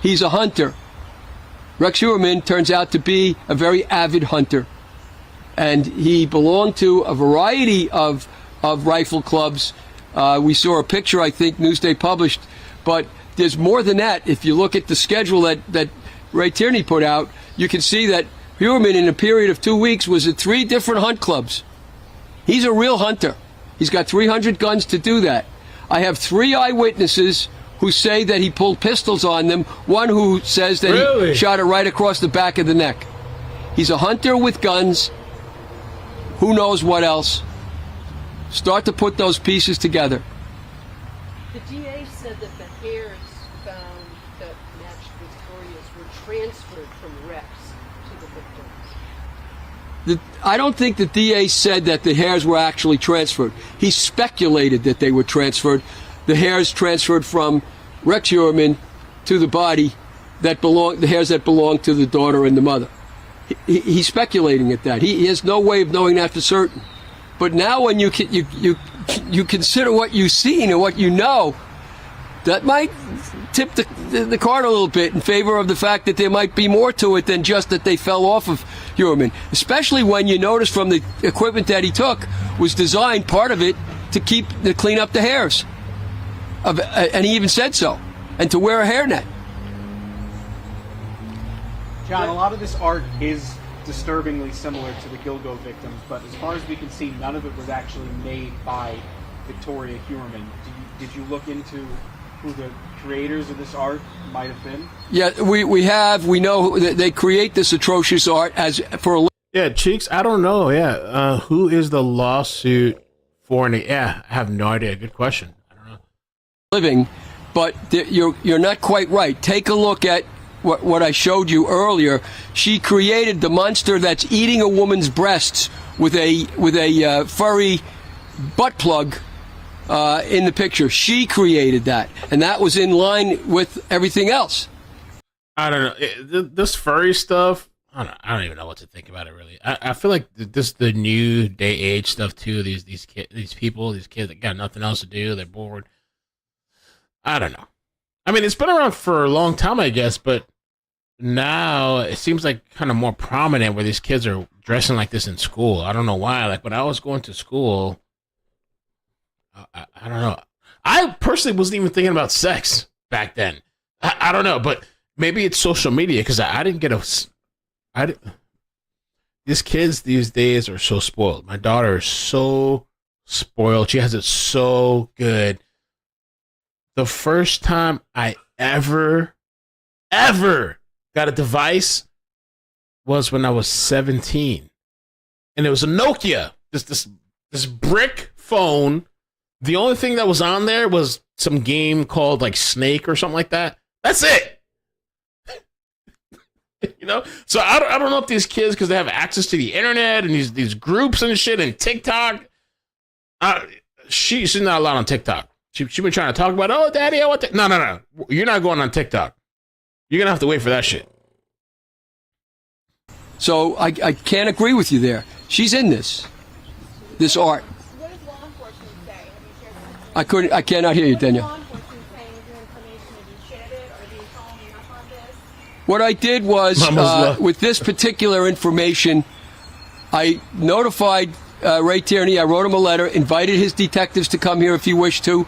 He's a hunter. Rex Heuermann turns out to be a very avid hunter. And he belonged to a variety of rifle clubs. We saw a picture, I think, Newsday published. But there's more than that. If you look at the schedule that Ray Tierney put out, you can see that Heuermann, in a period of 2 weeks, was at 3 different hunt clubs. He's a real hunter. He's got 300 guns to do that. I have 3 eyewitnesses who say that he pulled pistols on them. One who says that he shot her right across the back of the neck. He's a hunter with guns. Who knows what else? Start to put those pieces together. The DA said that the hairs found that matched Victoria's were transferred from Rex to the victims. I don't think the DA said that the hairs were actually transferred. He speculated that they were transferred. The hairs transferred from Rex Heuermann to the body the hairs that belong to the daughter and the mother. He's speculating at that. He has no way of knowing that for certain. But now when you consider what you've seen and what you know, that might tip the card a little bit in favor of the fact that there might be more to it than just that they fell off of Heuermann. Especially when you notice from the equipment that he took was designed, part of it, to clean up the hairs. And he even said so. And to wear a hairnet. John, a lot of this art is disturbingly similar to the Gilgo victims, but as far as we can see, none of it was actually made by Victoria Heuermann. Did you look into who the creators of this art might have been? Yeah, we have. We know that they create this atrocious art Yeah, Cheeks, I don't know. Yeah, who is the lawsuit for? I have no idea. Good question. I don't know. Living, but you're not quite right. Take a look at what I showed you earlier. She created the monster that's eating a woman's breasts with a furry butt plug in the picture. She created that, and that was in line with everything else. I don't know. This furry stuff, I don't even know what to think about it, really. I feel like this the new day age stuff, too. These people, these kids that got nothing else to do. They're bored. I don't know. I mean, it's been around for a long time, I guess, but now it seems like kind of more prominent where these kids are dressing like this in school. I don't know why. Like, when I was going to school, I don't know. I personally wasn't even thinking about sex back then. I don't know, but maybe it's social media because I didn't get these kids these days are so spoiled. My daughter is so spoiled. She has it so good. The first time I ever got a device was when I was 17. And it was a Nokia. This brick phone. The only thing that was on there was some game called like Snake or something like that. That's it. You know? So I don't know if these kids, because they have access to the internet and these groups and shit and TikTok. She's not allowed on TikTok. She's been trying to talk about, oh, Daddy, I want to. No. You're not going on TikTok. You're going to have to wait for that shit. So I can't agree with you there. She's in this art. What does law enforcement say? Have you shared this? I cannot hear you, Daniel. Law enforcement saying your information, have you shared it, or are they following up on this? What I did was, with this particular information, I notified Ray Tierney. I wrote him a letter, invited his detectives to come here if he wished to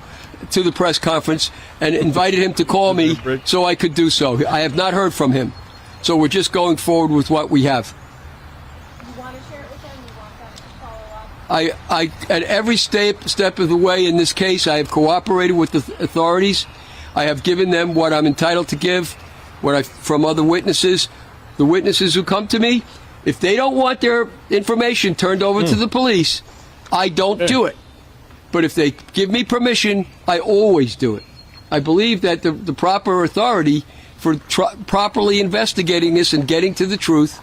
the press conference, and invited him to call me so I could do so. I have not heard from him. So we're just going forward with what we have. You want to share it with them? You want them to follow up? I at every step of the way in this case, I have cooperated with the authorities. I have given them what I'm entitled to give, from other witnesses. The witnesses who come to me, if they don't want their information turned over to the police, I don't do it. But if they give me permission, I always do it. I believe that the proper authority for properly investigating this and getting to the truth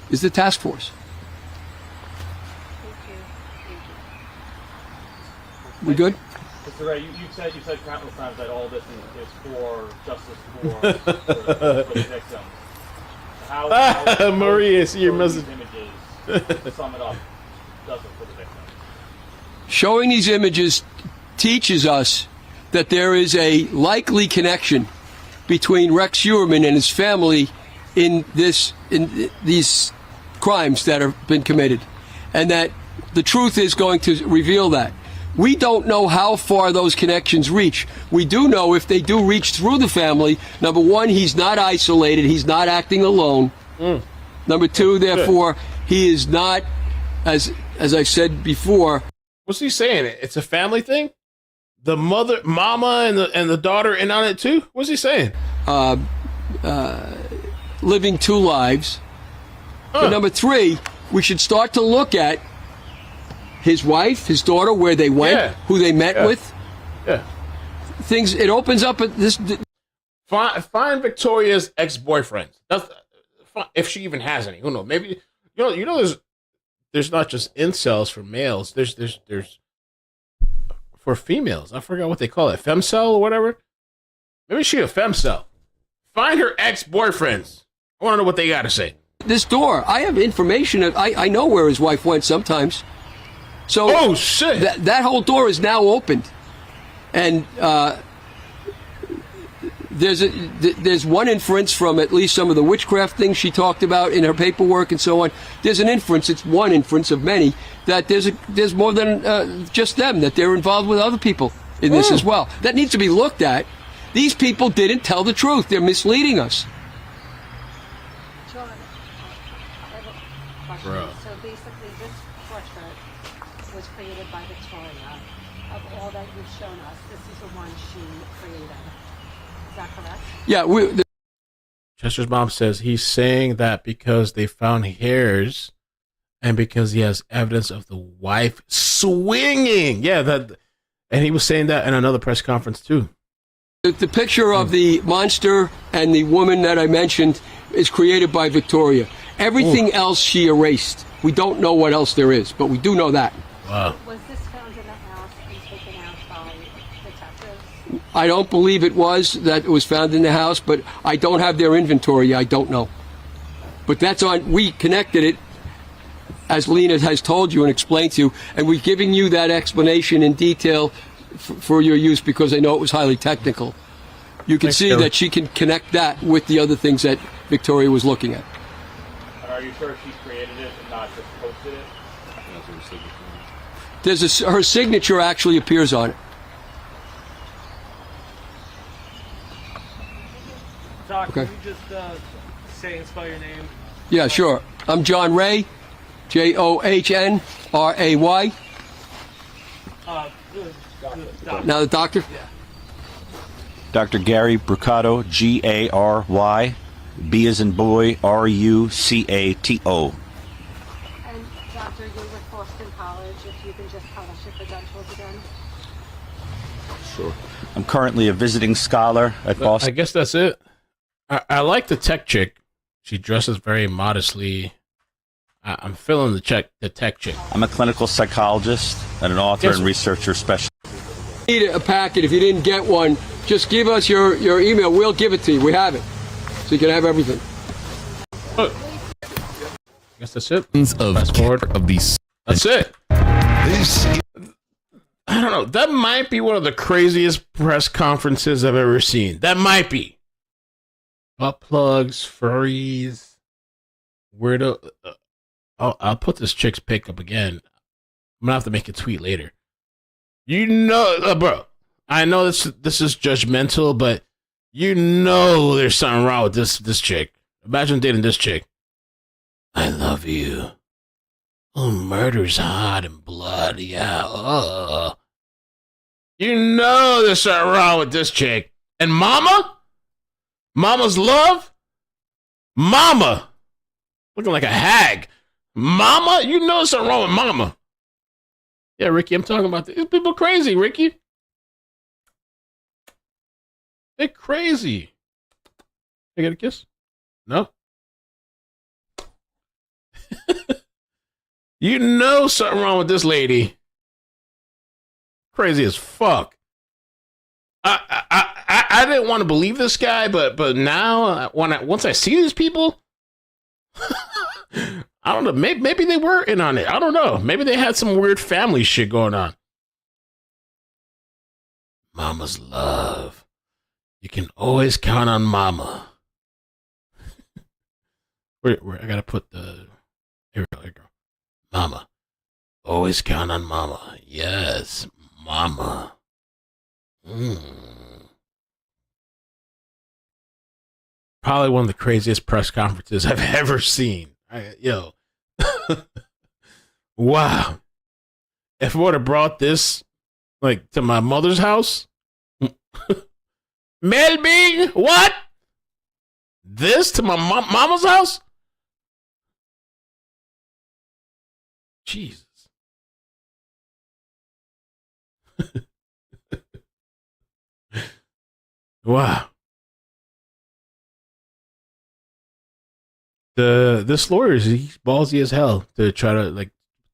is the task force. We good? Mr. Ray, you said countless times that all this is for justice for the victims. How Maria, see your message. Images, to sum it up, justice for the victims. Showing these images teaches us that there is a likely connection between Rex Heuermann and his family in these crimes that have been committed, and that the truth is going to reveal that. We don't know how far those connections reach. We do know if they do reach through the family, number one, he's not isolated, he's not acting alone. Number two, therefore, he is not, as I said before. What's he saying? It's a family thing? The mama and the daughter in on it too? What's he saying? Living two lives. But number three, we should start to look at his wife, his daughter, where they went, who they met with. Yeah. Things, it opens up this. Find Victoria's ex-boyfriends. If she even has any. Who knows? Maybe, you know there's not just incels for males. There's for females. I forgot what they call it. Femcel or whatever. Maybe she a femcel. Find her ex-boyfriends. I want to know what they got to say. This door, I have information. I know where his wife went sometimes. So, oh shit! That whole door is now opened, and there's one inference from at least some of the witchcraft things she talked about in her paperwork and so on. There's an inference. It's one inference of many that there's more than just them, that they're involved with other people in this as well. That needs to be looked at. These people didn't tell the truth. They're misleading us. John, I have a question. Bro. So basically, this portrait was created by Victoria. Of all that you've shown us, this is the one she created. Is that correct? Yeah. Chester's mom says he's saying that because they found hairs and because he has evidence of the wife swinging. Yeah, and he was saying that in another press conference too. The picture of the monster and the woman that I mentioned is created by Victoria. Everything else she erased. We don't know what else there is, but we do know that. Wow. Was this found in the house? mask and taken out by detectives? I don't believe it was found in the house, but I don't have their inventory. I don't know. But that's on, we connected it, as Lena has told you and explained to you, and we're giving you that explanation in detail for your use because I know it was highly technical. You can see that she can connect that with the other things that Victoria was looking at. And are you sure she created it and not just posted it? Her signature actually appears on it. Doc, Okay. can you just say and spell your name? Yeah, sure. I'm John Ray, John Ray. Now the doctor? Dr. Gary Brucato, Gary, B as in boy, Rucato. And Dr. Gilbert, Boston College, if you can just tell us your credentials again. Sure. I'm currently a visiting scholar at Boston. I guess that's it. I like the tech chick. She dresses very modestly. I'm feeling the tech chick. I'm a clinical psychologist and an author and researcher specialist. Need a packet. If you didn't get one, just give us your email. We'll give it to you. We have it. So you can have everything. I guess that's it. Of these. That's it. I don't know. That might be one of the craziest press conferences I've ever seen. That might be. Butt plugs, furries, weirdo. I'll put this chick's pic up again. I'm gonna have to make a tweet later. You know, bro. I know this is judgmental, but you know there's something wrong with this chick. Imagine dating this chick. I love you. Oh, murder's hot and bloody. Yeah. Oh. You know there's something wrong with this chick. And Mama's love? Mama. Looking like a hag. Mama? You know something wrong with Mama. Yeah, Ricky, I'm talking about these people crazy, Ricky. They're crazy. I get a kiss? No? You know something wrong with this lady. Crazy as fuck. I didn't want to believe this guy, but now once I see these people, I don't know. Maybe they were in on it. I don't know. Maybe they had some weird family shit going on. Mama's love. You can always count on Mama. Wait, I gotta put the. Here we go. Mama. Always count on Mama. Yes, Mama. Probably one of the craziest press conferences I've ever seen. Wow. If I would have brought this to my mother's house, Melby, what? This to my mama's house? Jesus. Wow. This lawyer he's ballsy as hell to try to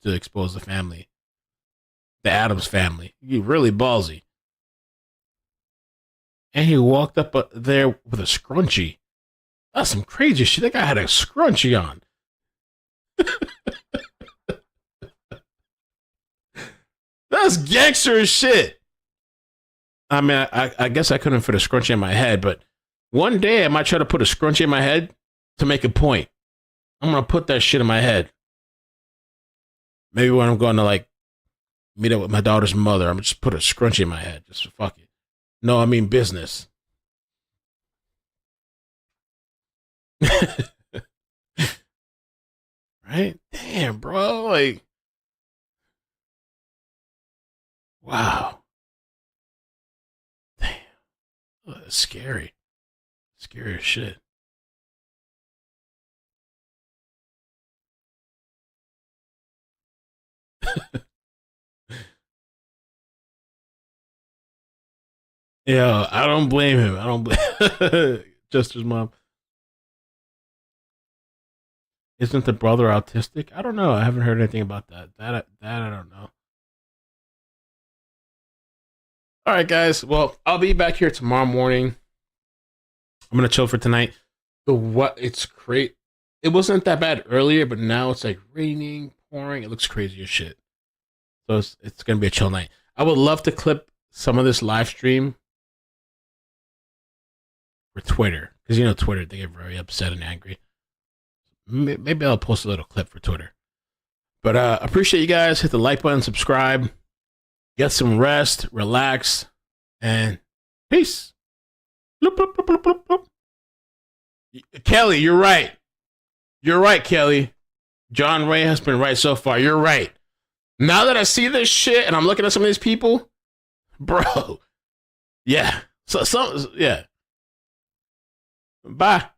expose the family. The Adams family. He's really ballsy. And he walked up there with a scrunchie. That's some crazy shit. That guy had a scrunchie on. That's gangster as shit. I mean, I guess I couldn't fit a scrunchie in my head, but one day I might try to put a scrunchie in my head to make a point. I'm going to put that shit in my head. Maybe when I'm going to meet up with my daughter's mother, I'm going to just put a scrunchie in my head. Just fuck it. No, I mean business. Right? Damn, bro. Wow. Damn. Oh, that's scary. Scary as shit. Yeah, I don't blame him. I don't blame Jester's mom. Isn't the brother autistic? I don't know. I haven't heard anything about that. That I don't know. All right, guys. Well, I'll be back here tomorrow morning. I'm gonna chill for tonight. It's great. It wasn't that bad earlier, but now it's like raining, pouring. It looks crazy as shit. So it's gonna be a chill night. I would love to clip some of this live stream for Twitter, because you know Twitter, they get very upset and angry. Maybe I'll post a little clip for Twitter. But appreciate you guys. Hit the like button, subscribe, get some rest, relax, and peace. Bloop, bloop, bloop, bloop, bloop, bloop. Kelly, you're right. You're right, Kelly. John Ray has been right so far. You're right. Now that I see this shit and I'm looking at some of these people, bro. Yeah. Yeah. Bye.